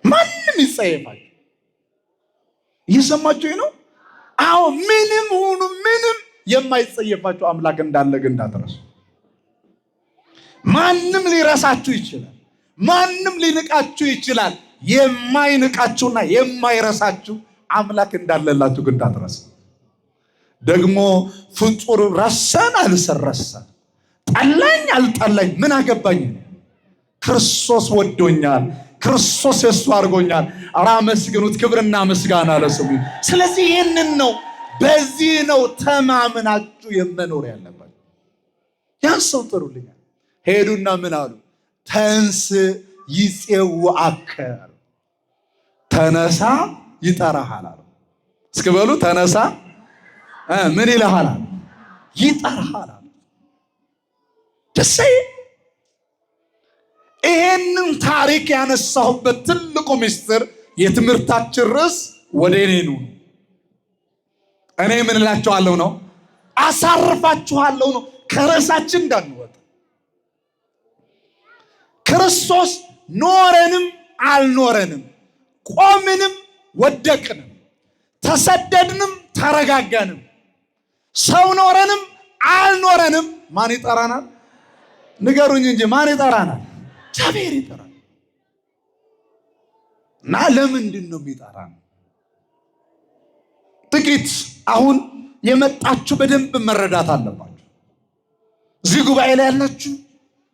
ማንም ይጸየፋችሁ። እየሰማችሁ ነው? አዎ፣ ምንም ሁኑ ምንም የማይጸየፋችሁ አምላክ እንዳለ ግን እንዳትረሱ። ማንም ሊረሳችሁ ይችላል፣ ማንም ሊንቃችሁ ይችላል። የማይንቃችሁና የማይረሳችሁ አምላክ እንዳለላችሁ ግን እንዳትረሱ። ደግሞ ፍጡር ረሳን አልሰረሳን፣ ጠላኝ አልጠላኝ ምን አገባኝ፣ ክርስቶስ ወዶኛል፣ ክርስቶስ የሱ አድርጎኛል። ኧረ አመስግኑት። ክብርና ምስጋና ለስሙ። ስለዚህ ይህንን ነው፣ በዚህ ነው ተማምናችሁ የመኖር ያለባችሁ። ያን ሰው ጥሩልኛል። ሄዱና ምን አሉ? ተንስ ይጼውዐከ፣ ተነሳ ይጠራሃል አሉ። እስኪ በሉ ተነሳ ምን ይልሃል? ይጠራሃል አሉ። ደስ ይሄንን ታሪክ ያነሳሁበት ትልቁ ምስጢር የትምህርታችን ርዕስ ወደ እኔ ኑ፣ እኔ ምን እላችኋለሁ ነው? አሳርፋችኋለሁ ነው። ከርዕሳችን እንዳንወጣ ክርስቶስ ኖረንም አልኖረንም፣ ቆምንም ወደቅንም፣ ተሰደድንም ተረጋጋንም፣ ሰው ኖረንም አልኖረንም ማን ይጠራናል? ንገሩኝ እንጂ ማን ይጠራናል? እግዚአብሔር ይጠራናል። እና ለምንድን ነው የሚጠራን? ጥቂት አሁን የመጣችሁ በደንብ መረዳት አለባችሁ። እዚህ ጉባኤ ላይ ያላችሁ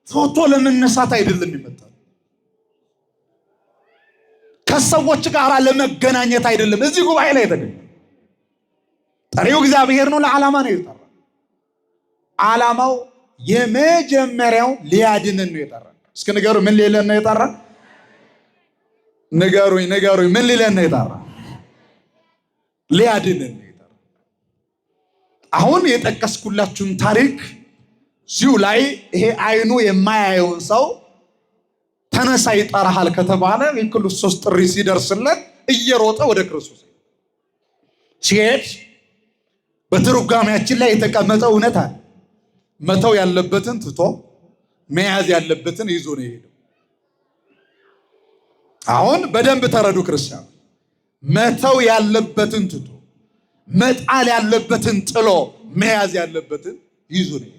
ፎቶ ለመነሳት አይደለም የመጣው፣ ከሰዎች ጋር ለመገናኘት አይደለም እዚህ ጉባኤ ላይ የተገኘ። ጠሪው እግዚአብሔር ነው። ለዓላማ ነው የጠራ። ዓላማው የመጀመሪያው ሊያድነን ነው የጠራ። እስኪ ንገሩ፣ ምን ሊለን ነው የጠራ? ንገሩኝ፣ ምን ሊለን ነው የጠራ? ሊያድነን ነው የጠራ። አሁን የጠቀስኩላችሁን ታሪክ እዚሁ ላይ ይሄ አይኑ የማያየውን ሰው ተነሳ ይጠራሃል ከተባለ የክርስቶስ ጥሪ ሲደርስለት እየሮጠ ወደ ክርስቶስ ሲሄድ በትርጓሜያችን ላይ የተቀመጠ እውነት አለ። መተው ያለበትን ትቶ መያዝ ያለበትን ይዞ ነው የሄደው። አሁን በደንብ ተረዱ ክርስቲያን። መተው ያለበትን ትቶ መጣል ያለበትን ጥሎ መያዝ ያለበትን ይዞ ነው የሄደው።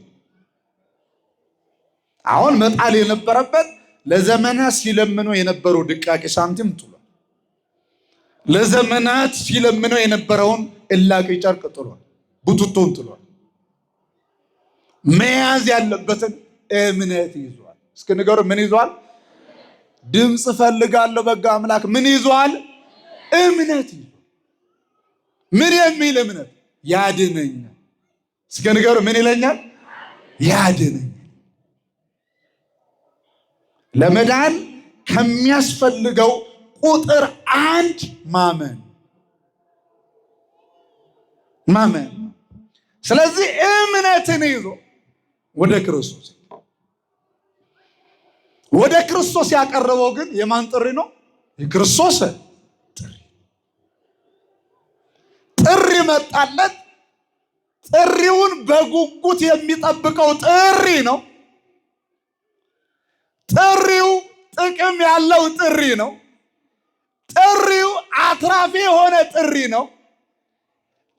አሁን መጣል የነበረበት ለዘመናት ሲለምኑ የነበረው ድቃቄ ሳንቲም ጥሏል። ለዘመናት ሲለምኑ የነበረውን እላቂ ጨርቅ ጥሏል። ቡቱቶን ጥሏል። መያዝ ያለበትን እምነት ይዟል። እስኪ ንገሩ፣ ምን ይዟል? ድምፅ ፈልጋለሁ በጋ አምላክ ምን ይዟል? እምነት ይዟል። ምን የሚል እምነት? ያድነኛል። እስኪ ንገሩ፣ ምን ይለኛል? ያድነኛል። ለመዳን ከሚያስፈልገው ቁጥር 1 ማመን። ስለዚህ እምነትን ይዞ ወደ ክርስቶስ ያቀረበው ግን የማን ጥሪ ነው? የክርስቶስ ጥሪ መጣለት። ጥሪውን በጉጉት የሚጠብቀው ጥሪ ነው። ጥሪው ጥቅም ያለው ጥሪ ነው። ጥሪው አትራፊ የሆነ ጥሪ ነው።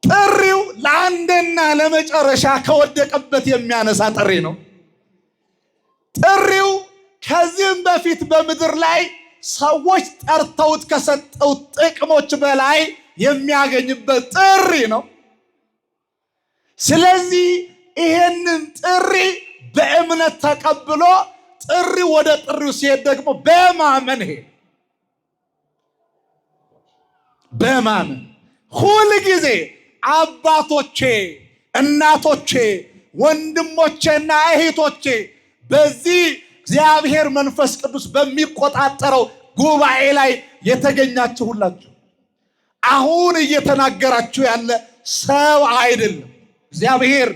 ጥሪው ለአንድና ለመጨረሻ ከወደቀበት የሚያነሳ ጥሪ ነው። ጥሪው ከዚህም በፊት በምድር ላይ ሰዎች ጠርተውት ከሰጠው ጥቅሞች በላይ የሚያገኝበት ጥሪ ነው። ስለዚህ ይሄንን ጥሪ በእምነት ተቀብሎ ጥሪ ወደ ጥሪው ሲሄድ ደግሞ በማመን ሄደ። በማመን ሁል ጊዜ አባቶቼ፣ እናቶቼ፣ ወንድሞቼና እህቶቼ በዚህ እግዚአብሔር መንፈስ ቅዱስ በሚቆጣጠረው ጉባኤ ላይ የተገኛችሁ ሁላችሁ አሁን እየተናገራችሁ ያለ ሰው አይደለም። እግዚአብሔር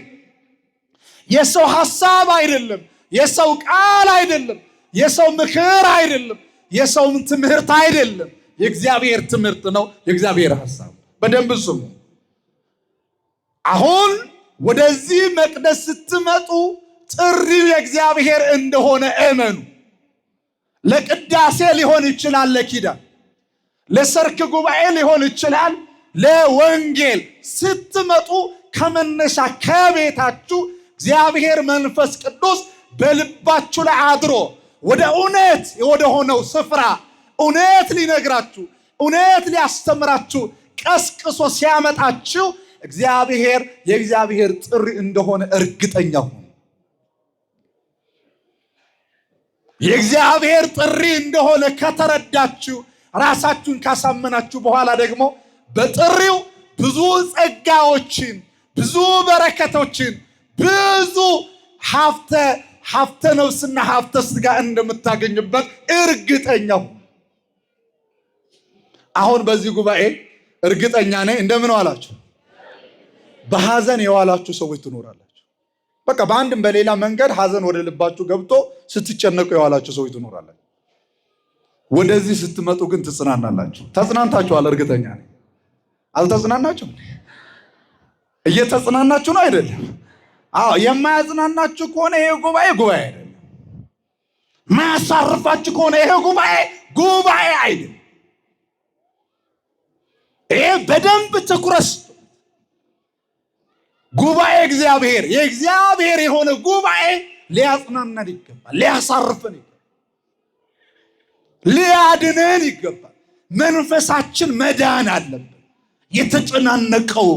የሰው ሐሳብ አይደለም፣ የሰው ቃል አይደለም፣ የሰው ምክር አይደለም፣ የሰው ትምህርት አይደለም። የእግዚአብሔር ትምህርት ነው፣ የእግዚአብሔር ሐሳብ። በደንብ ስሙ። አሁን ወደዚህ መቅደስ ስትመጡ ጥሪው የእግዚአብሔር እንደሆነ እመኑ። ለቅዳሴ ሊሆን ይችላል፣ ለኪዳን፣ ለሰርክ ጉባኤ ሊሆን ይችላል፣ ለወንጌል ስትመጡ ከመነሻ ከቤታችሁ እግዚአብሔር መንፈስ ቅዱስ በልባችሁ ላይ አድሮ ወደ እውነት ወደ ሆነው ስፍራ እውነት ሊነግራችሁ እውነት ሊያስተምራችሁ ቀስቅሶ ሲያመጣችሁ እግዚአብሔር የእግዚአብሔር ጥሪ እንደሆነ እርግጠኛ ሁኑ። የእግዚአብሔር ጥሪ እንደሆነ ከተረዳችሁ ራሳችሁን ካሳመናችሁ በኋላ ደግሞ በጥሪው ብዙ ጸጋዎችን፣ ብዙ በረከቶችን፣ ብዙ ሀብተ ነፍስና ሀብተ ሥጋ እንደምታገኙበት እርግጠኛ ሁኑ። አሁን በዚህ ጉባኤ እርግጠኛ ነኝ እንደምን ዋላችሁ? በሐዘን የዋላችሁ ሰዎች ትኖራላችሁ። በቃ በአንድም በሌላ መንገድ ሐዘን ወደ ልባችሁ ገብቶ ስትጨነቁ የዋላችሁ ሰዎች ትኖራላችሁ። ወደዚህ ስትመጡ ግን ትጽናናላችሁ። ተጽናንታችኋል፣ እርግጠኛ ነኝ። አልተጽናናችሁም? እየተጽናናችሁ ነው አይደለም? አዎ። የማያጽናናችሁ ከሆነ ይሄ ጉባኤ አይደለም። ማያሳርፋችሁ ከሆነ ይሄ ጉባኤ አይደለም። ይሄ በደንብ ትኩረት ጉባኤ እግዚአብሔር የእግዚአብሔር የሆነ ጉባኤ ሊያጽናናን ይገባል፣ ሊያሳርፈን ይገባል፣ ሊያድነን ይገባል። መንፈሳችን መዳን አለበት። የተጨናነቀው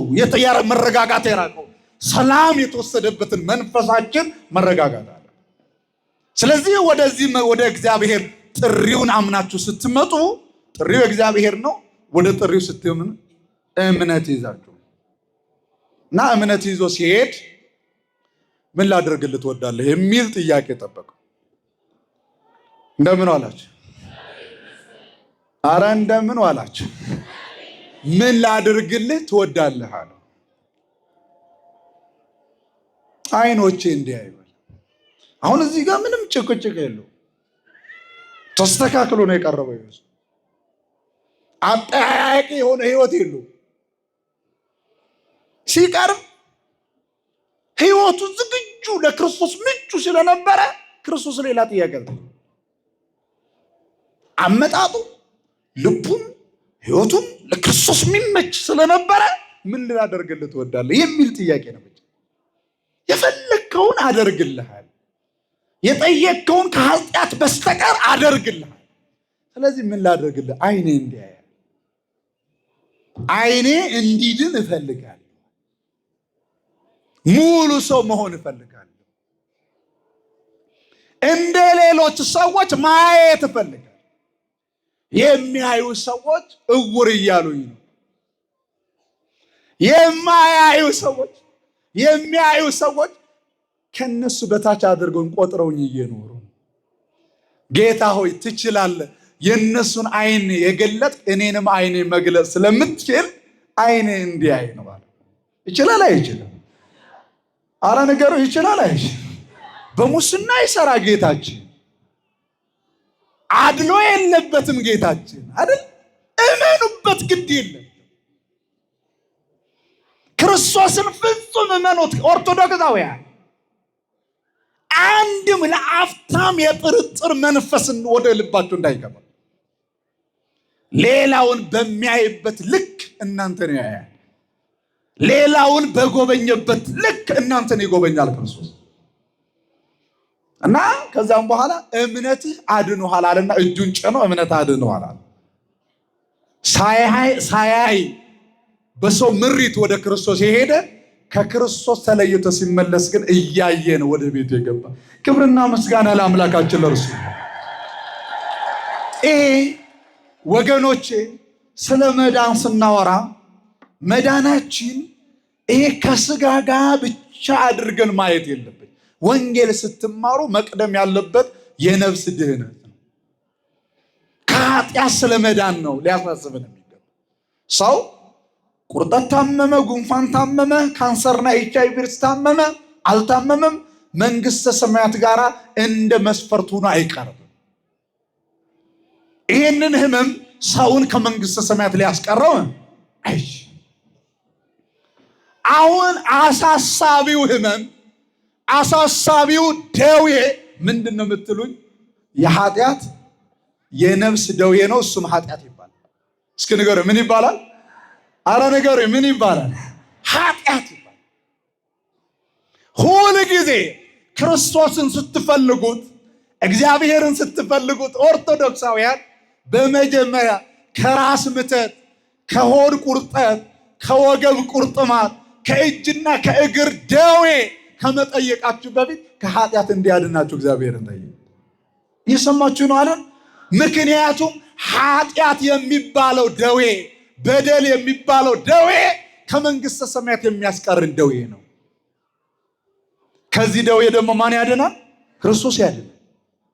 መረጋጋት የራቀው ሰላም የተወሰደበትን መንፈሳችን መረጋጋት አለ። ስለዚህ ወደ እግዚአብሔር ጥሪውን አምናችሁ ስትመጡ ጥሪው እግዚአብሔር ነው። ወደ ጥሪው ስትምን እምነት ይዛችሁ እና እምነት ይዞ ሲሄድ ምን ላደርግልህ ትወዳለህ የሚል ጥያቄ ጠበቀው። እንደምን ዋላችሁ? አረ እንደምን ዋላችሁ? ምን ላደርግልህ ትወዳለህ አለው። አይኖቼ እንዲያዩ። አሁን እዚህ ጋር ምንም ጭቅጭቅ የለው፣ ተስተካክሎ ነው የቀረበው። ኢየሱስ አጠያያቂ የሆነ ህይወት የለው። ሲቀርብ ህይወቱ ዝግጁ ለክርስቶስ ምቹ ስለነበረ ክርስቶስ ሌላ ጥያቄ አለ። አመጣጡ ልቡም ህይወቱም ለክርስቶስ የሚመች ስለነበረ ምን ላደርግልህ ትወዳለህ የሚል ጥያቄ ነው። የፈለግከውን አደርግልሃል፣ የጠየቅከውን ከኃጢአት በስተቀር አደርግልሃል። ስለዚህ ምን ላደርግልህ? አይኔ እንዲያይ፣ አይኔ እንዲድን እፈልጋለሁ። ሙሉ ሰው መሆን እፈልጋለሁ። እንደ ሌሎች ሰዎች ማየት እፈልጋለሁ። የሚያዩ ሰዎች እውር እያሉኝ ነው። የሚያዩ ሰዎች ከነሱ በታች አድርገውን ቆጥረውኝ እየኖሩ። ጌታ ሆይ ትችላለህ። የነሱን አይን የገለጥ እኔንም አይኔ መግለጽ ስለምትችል አይኔ እንዲያይ ነው ማለት። ይችላል አይችልም? አረ ነገሩ ይችላል አይችልም? በሙስና ይሰራ ጌታችን፣ አድሎ የለበትም ጌታችን አይደል? እመኑበት፣ ግድ የለም። ክርስቶስን ፍጹም እመኑት። ኦርቶዶክሳውያን አንድም ለአፍታም የጥርጥር መንፈስን ወደ ልባችሁ እንዳይገባ። ሌላውን በሚያይበት ልክ እናንተን ያያል። ሌላውን በጎበኘበት ልክ እናንተን ይጎበኛል ክርስቶስ። እና ከዛም በኋላ እምነትህ አድኖሃል አለና እጁን ጭኖ እምነት አድኖሃል አለ። ሳያይ በሰው ምሪት ወደ ክርስቶስ የሄደ ከክርስቶስ ተለይቶ ሲመለስ ግን እያየ ነው ወደ ቤቱ የገባ። ክብርና ምስጋና ለአምላካችን ለእርሱ። ወገኖቼ ስለ መዳን ስናወራ መዳናችን ከስጋ ጋር ብቻ አድርገን ማየት የለብን። ወንጌል ስትማሩ መቅደም ያለበት የነፍስ ድህነት ነው። ከኃጢአት ስለ መዳን ነው ሊያሳስብን የሚገባ። ሰው ቁርጠት ታመመ፣ ጉንፋን ታመመ፣ ካንሰርና HIV ታመመ አልታመመም፣ መንግስተ ሰማያት ጋር እንደ መስፈርት ሆኖ አይቀርም። ይህንን ህመም ሰውን ከመንግስተ ሰማያት ሊያስቀረው አይችልም። አሁን አሳሳቢው ህመም፣ አሳሳቢው ደዌ ምንድን ነው የምትሉኝ? የኃጢአት የነፍስ ደዌ ነው። እሱም ኃጢአት ይባላል። እስኪ ንገሩ፣ ምን ይባላል? አረ ንገሩ፣ ምን ይባላል? ኃጢአት ይባላል። ሁል ጊዜ ክርስቶስን ስትፈልጉት፣ እግዚአብሔርን ስትፈልጉት ኦርቶዶክሳውያን በመጀመሪያ ከራስ ምተት፣ ከሆድ ቁርጠት፣ ከወገብ ቁርጥማት፣ ከእጅና ከእግር ደዌ ከመጠየቃችሁ በፊት ከኃጢአት እንዲያድናችሁ እግዚአብሔርን ጠይቁ። እየሰማችሁ ነው አይደል? ምክንያቱም ኃጢአት የሚባለው ደዌ፣ በደል የሚባለው ደዌ ከመንግስተ ሰማያት የሚያስቀርን ደዌ ነው። ከዚህ ደዌ ደግሞ ማን ያድናል? ክርስቶስ ያድናል።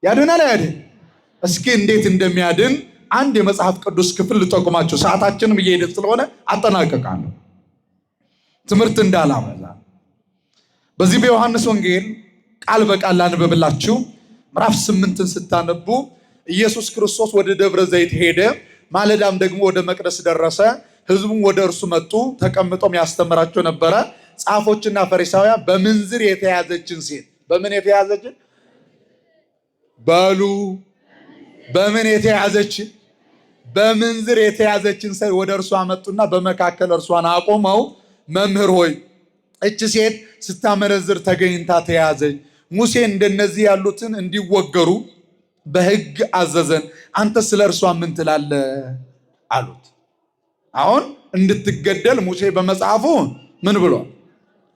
ያድናል አይደል? እስኪ እንዴት እንደሚያድን አንድ የመጽሐፍ ቅዱስ ክፍል ልጠቁማችሁ። ሰዓታችንም እየሄደ ስለሆነ አጠናቀቃለሁ ትምህርት እንዳላበዛ። በዚህ በዮሐንስ ወንጌል ቃል በቃል ላንብብላችሁ። ምዕራፍ 8ን ስታነቡ ኢየሱስ ክርስቶስ ወደ ደብረ ዘይት ሄደ። ማለዳም ደግሞ ወደ መቅደስ ደረሰ። ሕዝቡም ወደ እርሱ መጡ። ተቀምጦም ያስተምራቸው ነበረ። ጻፎችና ፈሪሳውያን በምንዝር የተያዘችን ሴት በምን የተያዘችን በሉ በምን የተያዘችን በምንዝር የተያዘችን ሴት ወደ እርሱ አመጡና በመካከል እርሷን አቆመው መምህር ሆይ እቺ ሴት ስታመነዝር ተገኝታ ተያዘች። ሙሴ እንደነዚህ ያሉትን እንዲወገሩ በሕግ አዘዘን። አንተ ስለ እርሷ ምን ትላለህ አሉት። አሁን እንድትገደል ሙሴ በመጽሐፉ ምን ብሏል?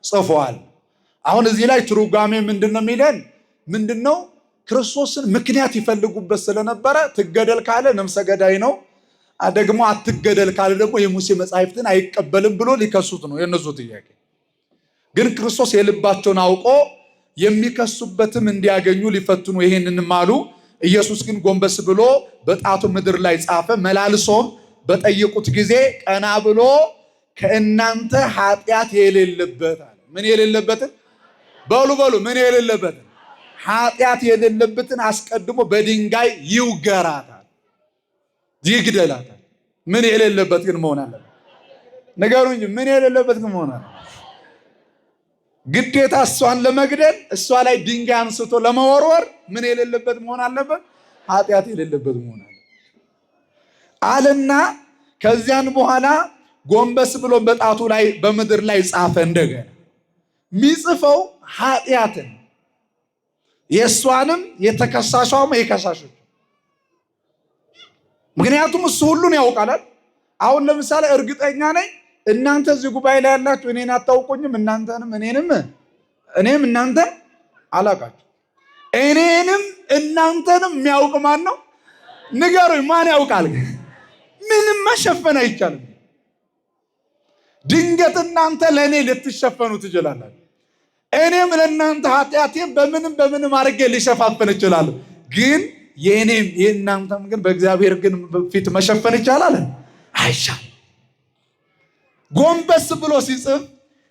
ጽፏል። አሁን እዚህ ላይ ትርጓሜ ምንድነው የሚለን? ምንድነው? ክርስቶስን ምክንያት ይፈልጉበት ስለነበረ ትገደል ካለ ነፍሰ ገዳይ ነው፣ ደግሞ አትገደል ካለ ደግሞ የሙሴ መጻሕፍትን አይቀበልም ብሎ ሊከሱት ነው የነሱ ጥያቄ። ግን ክርስቶስ የልባቸውን አውቆ የሚከሱበትም እንዲያገኙ ሊፈትኑ ይሄንንም አሉ። ኢየሱስ ግን ጎንበስ ብሎ በጣቱ ምድር ላይ ጻፈ። መላልሶም በጠየቁት ጊዜ ቀና ብሎ ከእናንተ ኃጢአት የሌለበት አለ። ምን የሌለበትን? በሉ ምን የሌለበትን? ኃጢአት የሌለበትን አስቀድሞ በድንጋይ ይውገራታል፣ ይግደላታል። ምን የሌለበት ግን መሆን አለበት? ንገሩኝ። ምን የሌለበት ግን መሆን አለበት? ግዴታ እሷን ለመግደል እሷ ላይ ድንጋይ አንስቶ ለመወርወር ምን የሌለበት መሆን አለበት? ኃጢአት የሌለበት መሆን አለበት አለና ከዚያን በኋላ ጎንበስ ብሎ በጣቱ ላይ በምድር ላይ ጻፈ። እንደገና የሚጽፈው ኃጢአትን የእሷንም የተከሳሿም የከሳሾች። ምክንያቱም እሱ ሁሉን ያውቃል። አሁን ለምሳሌ እርግጠኛ ነኝ እናንተ እዚህ ጉባኤ ላይ ያላችሁ እኔን አታውቁኝም፣ እናንተንም እኔም እናንተን አላውቃችሁ። እኔንም እናንተንም የሚያውቅ ማን ነው? ንገሩኝ። ማን ያውቃል? ምንም መሸፈን አይቻልም። ድንገት እናንተ ለእኔ ልትሸፈኑ ትችላላችሁ። እኔም ለእናንተ ኃጢአቴን በምንም አድርጌ ሊሸፋፈን እችላለሁ። ግን የእኔም የእናንተም ግን በእግዚአብሔር ግን ፊት መሸፈን ይቻላል? አይቻልም። ጎንበስ ብሎ ሲጽፍ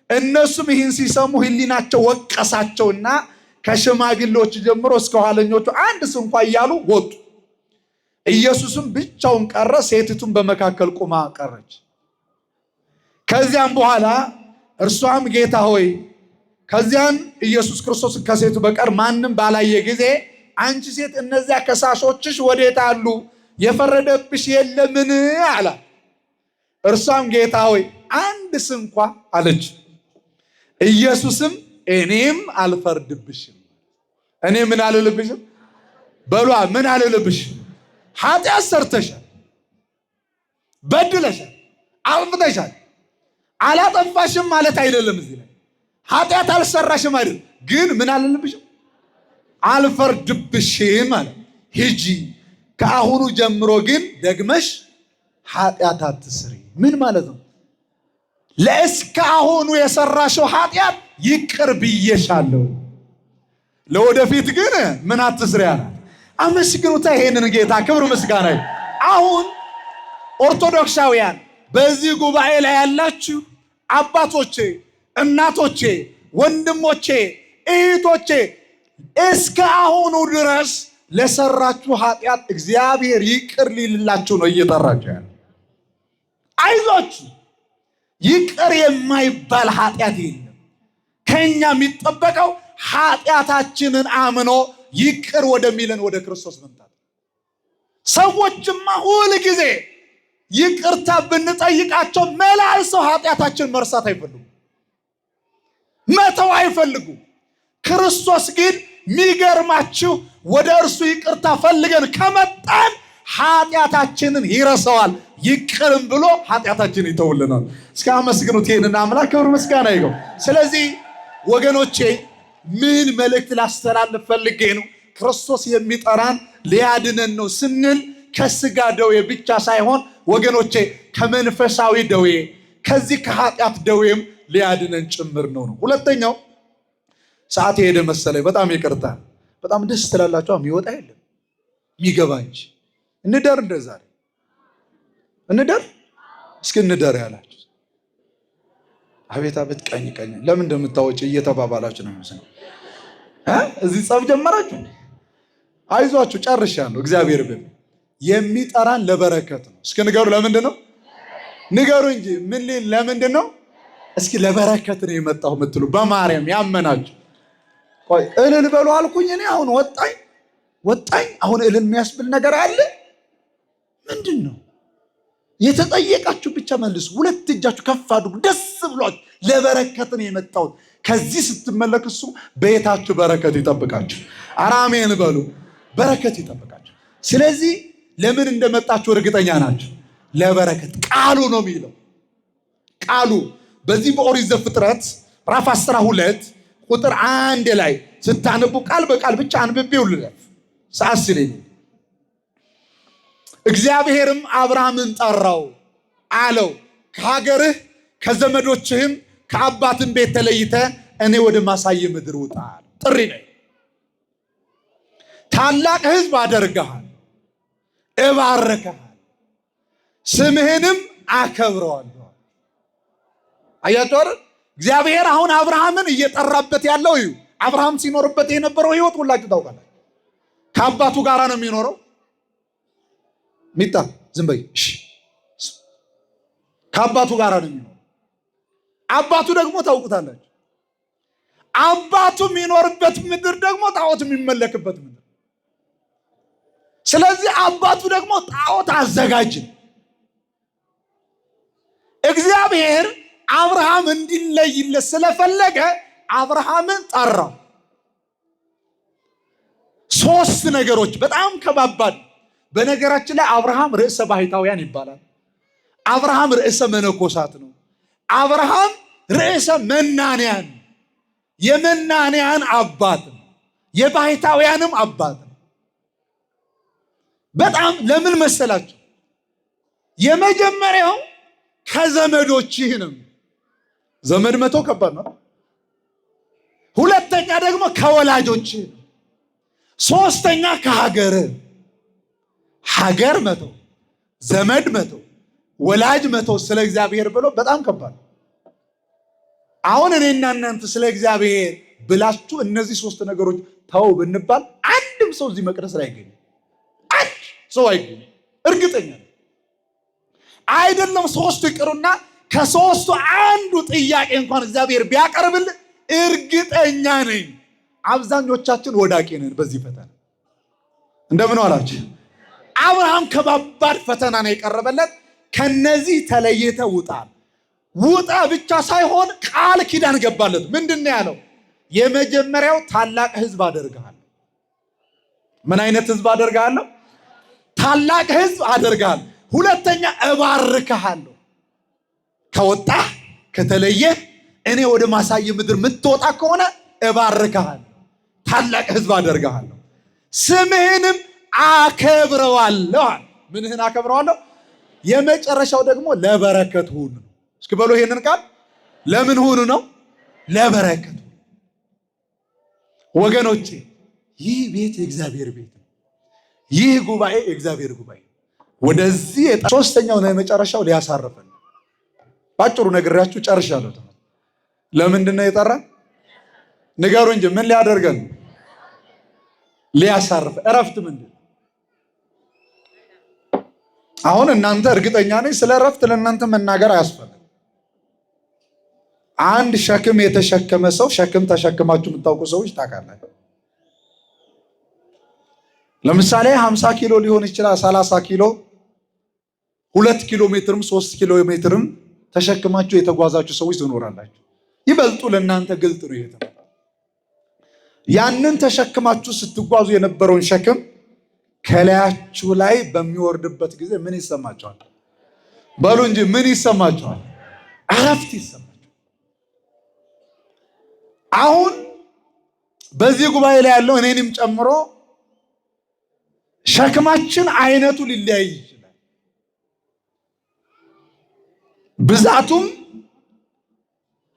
እነሱም ይህን ሲሰሙ ሕሊናቸው ወቀሳቸውና ከሽማግሌዎች ጀምሮ እስከ ኋለኞቹ አንድ ስንኳ እያሉ ወጡ። ኢየሱስም ብቻውን ቀረ፣ ሴቲቱም በመካከል ቆማ ቀረች። ከዚያም በኋላ እርሷም ጌታ ሆይ፣ ከዚያን ኢየሱስ ክርስቶስ ከሴቱ በቀር ማንም ባላየ ጊዜ አንቺ ሴት እነዚያ ከሳሾችሽ ወዴት አሉ? የፈረደብሽ የለምን? አላት። እርሷም ጌታ ሆይ አንድ ስንኳ አለች። ኢየሱስም እኔም አልፈርድብሽም። እኔ ምን አልልብሽም? በሏ ምን አልልብሽም? ኃጢአት ሰርተሻል፣ በድለሻል፣ አጥፍተሻል። አላጠፋሽም ማለት አይደለም። እዚህ ላይ ኃጢአት አልሰራሽም አይደለም። ግን ምን አልልብሽም? አልፈርድብሽም ማለት ሂጂ፣ ከአሁኑ ጀምሮ ግን ደግመሽ ኃጢአት አትስሪ። ምን ማለት ነው? ለእስከ አሁኑ የሰራሽው ኃጢአት ይቅር ብዬሻለሁ፣ ለወደፊት ግን ምን አትስሪ አላት። አመስግኑታ ይሄንን ጌታ፣ ክብር ምስጋና። አሁን ኦርቶዶክሳውያን በዚህ ጉባኤ ላይ ያላችሁ አባቶቼ፣ እናቶቼ፣ ወንድሞቼ፣ እህቶቼ እስከ አሁኑ ድረስ ለሰራችሁ ኃጢአት እግዚአብሔር ይቅር ሊልላችሁ ነው እየጠራችሁ ያለ። አይዟችሁ፣ ይቅር የማይባል ኃጢአት የለም። ከኛ የሚጠበቀው ኃጢአታችንን አምኖ ይቅር ወደሚለን ወደ ክርስቶስ መምጣት። ሰዎችማ ሁል ጊዜ ይቅርታ ብንጠይቃቸው መላልሰው ኃጢአታችን መርሳት አይፈልጉም፣ መተው አይፈልጉም። ክርስቶስ ግን የሚገርማችሁ ወደ እርሱ ይቅርታ ፈልገን ከመጣን ኃጢአታችንን ይረሳዋል፣ ይቅርም ብሎ ኃጢአታችንን ይተውልናል። እስከ አመስግኑት ይህንን አምላክ፣ ክብር ምስጋና ይገው። ስለዚህ ወገኖቼ ምን መልእክት ላስተላልፍ ፈልጌ ነው? ክርስቶስ የሚጠራን ሊያድነን ነው ስንል ከስጋ ደዌ ብቻ ሳይሆን ወገኖቼ ከመንፈሳዊ ደዌ፣ ከዚህ ከኃጢአት ደዌም ሊያድነን ጭምር ነው። ሁለተኛው ሰዓት የሄደ መሰለኝ፣ በጣም ይቅርታ። በጣም ደስ ትላላችሁ። የሚወጣ የለም የሚገባ እንጂ። እንደር እንደዛሬ እንደር፣ እስኪ እንደር ያላችሁ አቤት አቤት፣ ቀኝ ቀኝ ለምን እንደምታወጪ እየተባባላችሁ ነው መሰለኝ። እዚህ ጸብ ጀመራችሁ። አይዟችሁ ጨርሻለሁ። እግዚአብሔር ብል የሚጠራን ለበረከት ነው። እስኪ ንገሩ፣ ለምንድን ነው ንገሩ እንጂ ምን ሊል ለምንድን ነው? እስኪ ለበረከት ነው የመጣው የምትሉ በማርያም ያመናችሁ ቆይ እልል በሉ አልኩኝ። እኔ አሁን ወጣኝ አሁን እልል የሚያስብል ነገር አለ? ምንድን ነው? የተጠየቃችሁ ብቻ መልሱ። ሁለት እጃችሁ ከፍ አድርጉ። ደስ ብሏችሁ ለበረከት ነው የመጣሁት። ከዚህ ስትመለከቱ በየታችሁ በረከት ይጠብቃችሁ። አሜን በሉ። በረከት ይጠብቃችሁ። ስለዚህ ለምን እንደመጣችሁ እርግጠኛ ናችሁ? ለበረከት። ቃሉ ነው የሚለው። ቃሉ በዚህ በኦሪት ዘፍጥረት ምዕራፍ 12 ቁጥር 1 ላይ ስታነቡ ቃል በቃል ብቻ አንብቤው ልለፍ ሰዓት ስለሌለ። እግዚአብሔርም አብርሃምን ጠራው አለው፣ ከሀገርህ ከዘመዶችህም ከአባትም ቤት ተለይተ እኔ ወደ ማሳየ ምድር ውጣ። ጥሪ ነኝ። ታላቅ ሕዝብ አደርግሃለሁ፣ እባርክሃለሁ፣ ስምህንም አከብረዋለሁ። አያችሁ አይደል? እግዚአብሔር አሁን አብርሃምን እየጠራበት ያለው እዩ። አብርሃም ሲኖርበት የነበረው ህይወት ሁላችሁ ታውቃላችሁ። ከአባቱ ጋር ነው የሚኖረው። ሚጣ ዝም በይ እሺ። ከአባቱ ጋር ነው የሚኖረው። አባቱ ደግሞ ታውቁታላችሁ። አባቱ የሚኖርበት ምድር ደግሞ ጣዖት የሚመለክበት ምድር። ስለዚህ አባቱ ደግሞ ጣዖት አዘጋጅ። እግዚአብሔር አብርሃም እንዲለይለት ስለፈለገ አብርሃምን ጠራው። 3 ነገሮች በጣም ከባባድ። በነገራችን ላይ አብርሃም ርዕሰ ባህታውያን ይባላል። አብርሃም ርዕሰ መነኮሳት ነው። አብርሃም ርዕሰ መናንያን፣ የመናንያን አባት ነው። የባህታውያንም አባት ነው። በጣም ለምን መሰላችሁ? የመጀመሪያው ከዘመዶችህ ነው። ዘመድ መተው ከባድ ነው። ሁለተኛ ደግሞ ከወላጆችህ ነው። ሶስተኛ ከሀገር መተው፣ ዘመድ መተው፣ ወላጅ መተው ስለ እግዚአብሔር ብሎ በጣም ከባድ ነው። አሁን እኔና እናንተ ስለ እግዚአብሔር ብላችሁ እነዚህ 3 ነገሮች ተው ብንባል አንድም ሰው እዚህ መቅደስ ላይ አይገኝም። አንድ ሰው አይገኝም። እርግጠኛ ነኝ። አይደለም 3 ይቅሩና ከ3ቱ አንዱ ጥያቄ እንኳን እግዚአብሔር ቢያቀርብልን እርግጠኛ ነኝ አብዛኞቻችን ወዳቂ ነን በዚህ ፈተና። እንደምን ዋላችሁ? አብርሃም ከባባድ ፈተና ነው የቀረበለት። ከነዚህ ተለይተ ውጣ። ውጣ ብቻ ሳይሆን ቃል ኪዳን ገባለት። ምንድን ነው ያለው? የመጀመሪያው ታላቅ ሕዝብ አደርግሃለሁ። ምን አይነት ሕዝብ አደርግሃለሁ? ታላቅ ሕዝብ አደርግሃለሁ። ሁለተኛ እባርክሃለሁ። ከወጣህ ከተለየህ እኔ ወደ ማሳየ ምድር የምትወጣ ከሆነ እባርክሃለሁ፣ ታላቅ ሕዝብ አደርግሃለሁ፣ ስምህንም አከብረዋለሁ። ምንህን አከብረዋለሁ? የመጨረሻው ደግሞ ለበረከት ሁን። እስኪ በሉ ይሄንን ቃል ለምን ሁኑ ነው? ለበረከት። ወገኖቼ ይህ ቤት የእግዚአብሔር ቤት ነው። ይህ ጉባኤ የእግዚአብሔር ጉባኤ። ወደዚህ ሶስተኛው ነው የመጨረሻው ሊያሳርፈን። ባጭሩ ነግራችሁ ጨርሻለሁ። ለምንድን ነው የጠራን? ንገሩ እንጂ ምን ሊያደርገን? ሊያሳርፍ። እረፍት ምንድን ነው? አሁን እናንተ እርግጠኛ ነኝ ስለ እረፍት ለእናንተ መናገር አያስፈልግም። አንድ ሸክም የተሸከመ ሰው፣ ሸክም ተሸክማችሁ የምታውቁ ሰዎች ታውቃላችሁ። ለምሳሌ 50 ኪሎ ሊሆን ይችላል፣ 30 ኪሎ፣ 2 ኪሎ ሜትርም 3 ኪሎ ሜትርም ተሸክማችሁ የተጓዛችሁ ሰዎች ትኖራላችሁ። ይበልጡ ለእናንተ ግልጥ ነው። ይሄ ያንን ተሸክማችሁ ስትጓዙ የነበረውን ሸክም ከላያችሁ ላይ በሚወርድበት ጊዜ ምን ይሰማቸዋል? በሉ እንጂ ምን ይሰማቸዋል? እረፍት ይሰማቸዋል። አሁን በዚህ ጉባኤ ላይ ያለው እኔንም ጨምሮ ሸክማችን አይነቱ ሊለያይ ይችላል። ብዛቱም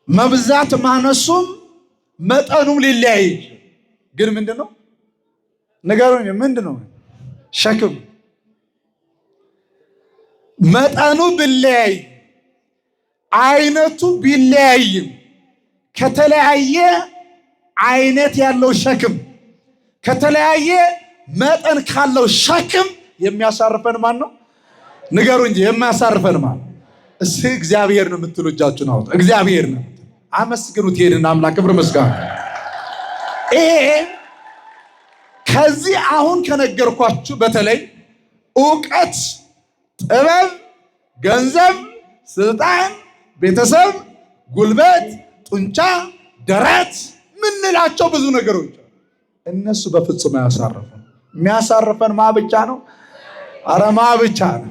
መብዛት ማነሱም መጠኑም ሊለያይ ይችላል። ግን ምንድነው? ንገሩኝ፣ ምንድነው ሸክም? መጠኑ ቢለያይ አይነቱ ቢለያይም ከተለያየ አይነት ያለው ሸክም ከተለያየ መጠን ካለው ሸክም የሚያሳርፈን ማን ነው? ንገሩ እንጂ የሚያሳርፈን ማን? እስኪ እግዚአብሔር ነው የምትሉ እጃችሁን አውጡ። እግዚአብሔር ነው አመስግኑት። ይሄንን አምላክ ክብር ምስጋና። ይሄ ከዚህ አሁን ከነገርኳችሁ በተለይ ዕውቀት፣ ጥበብ፣ ገንዘብ፣ ስልጣን፣ ቤተሰብ፣ ጉልበት፣ ጡንቻ፣ ደረት ምንላቸው ብዙ ነገሮች እነሱ በፍጹም አያሳርፈን። የሚያሳርፈን ማ ብቻ ነው? ኧረ ማ ብቻ ነው?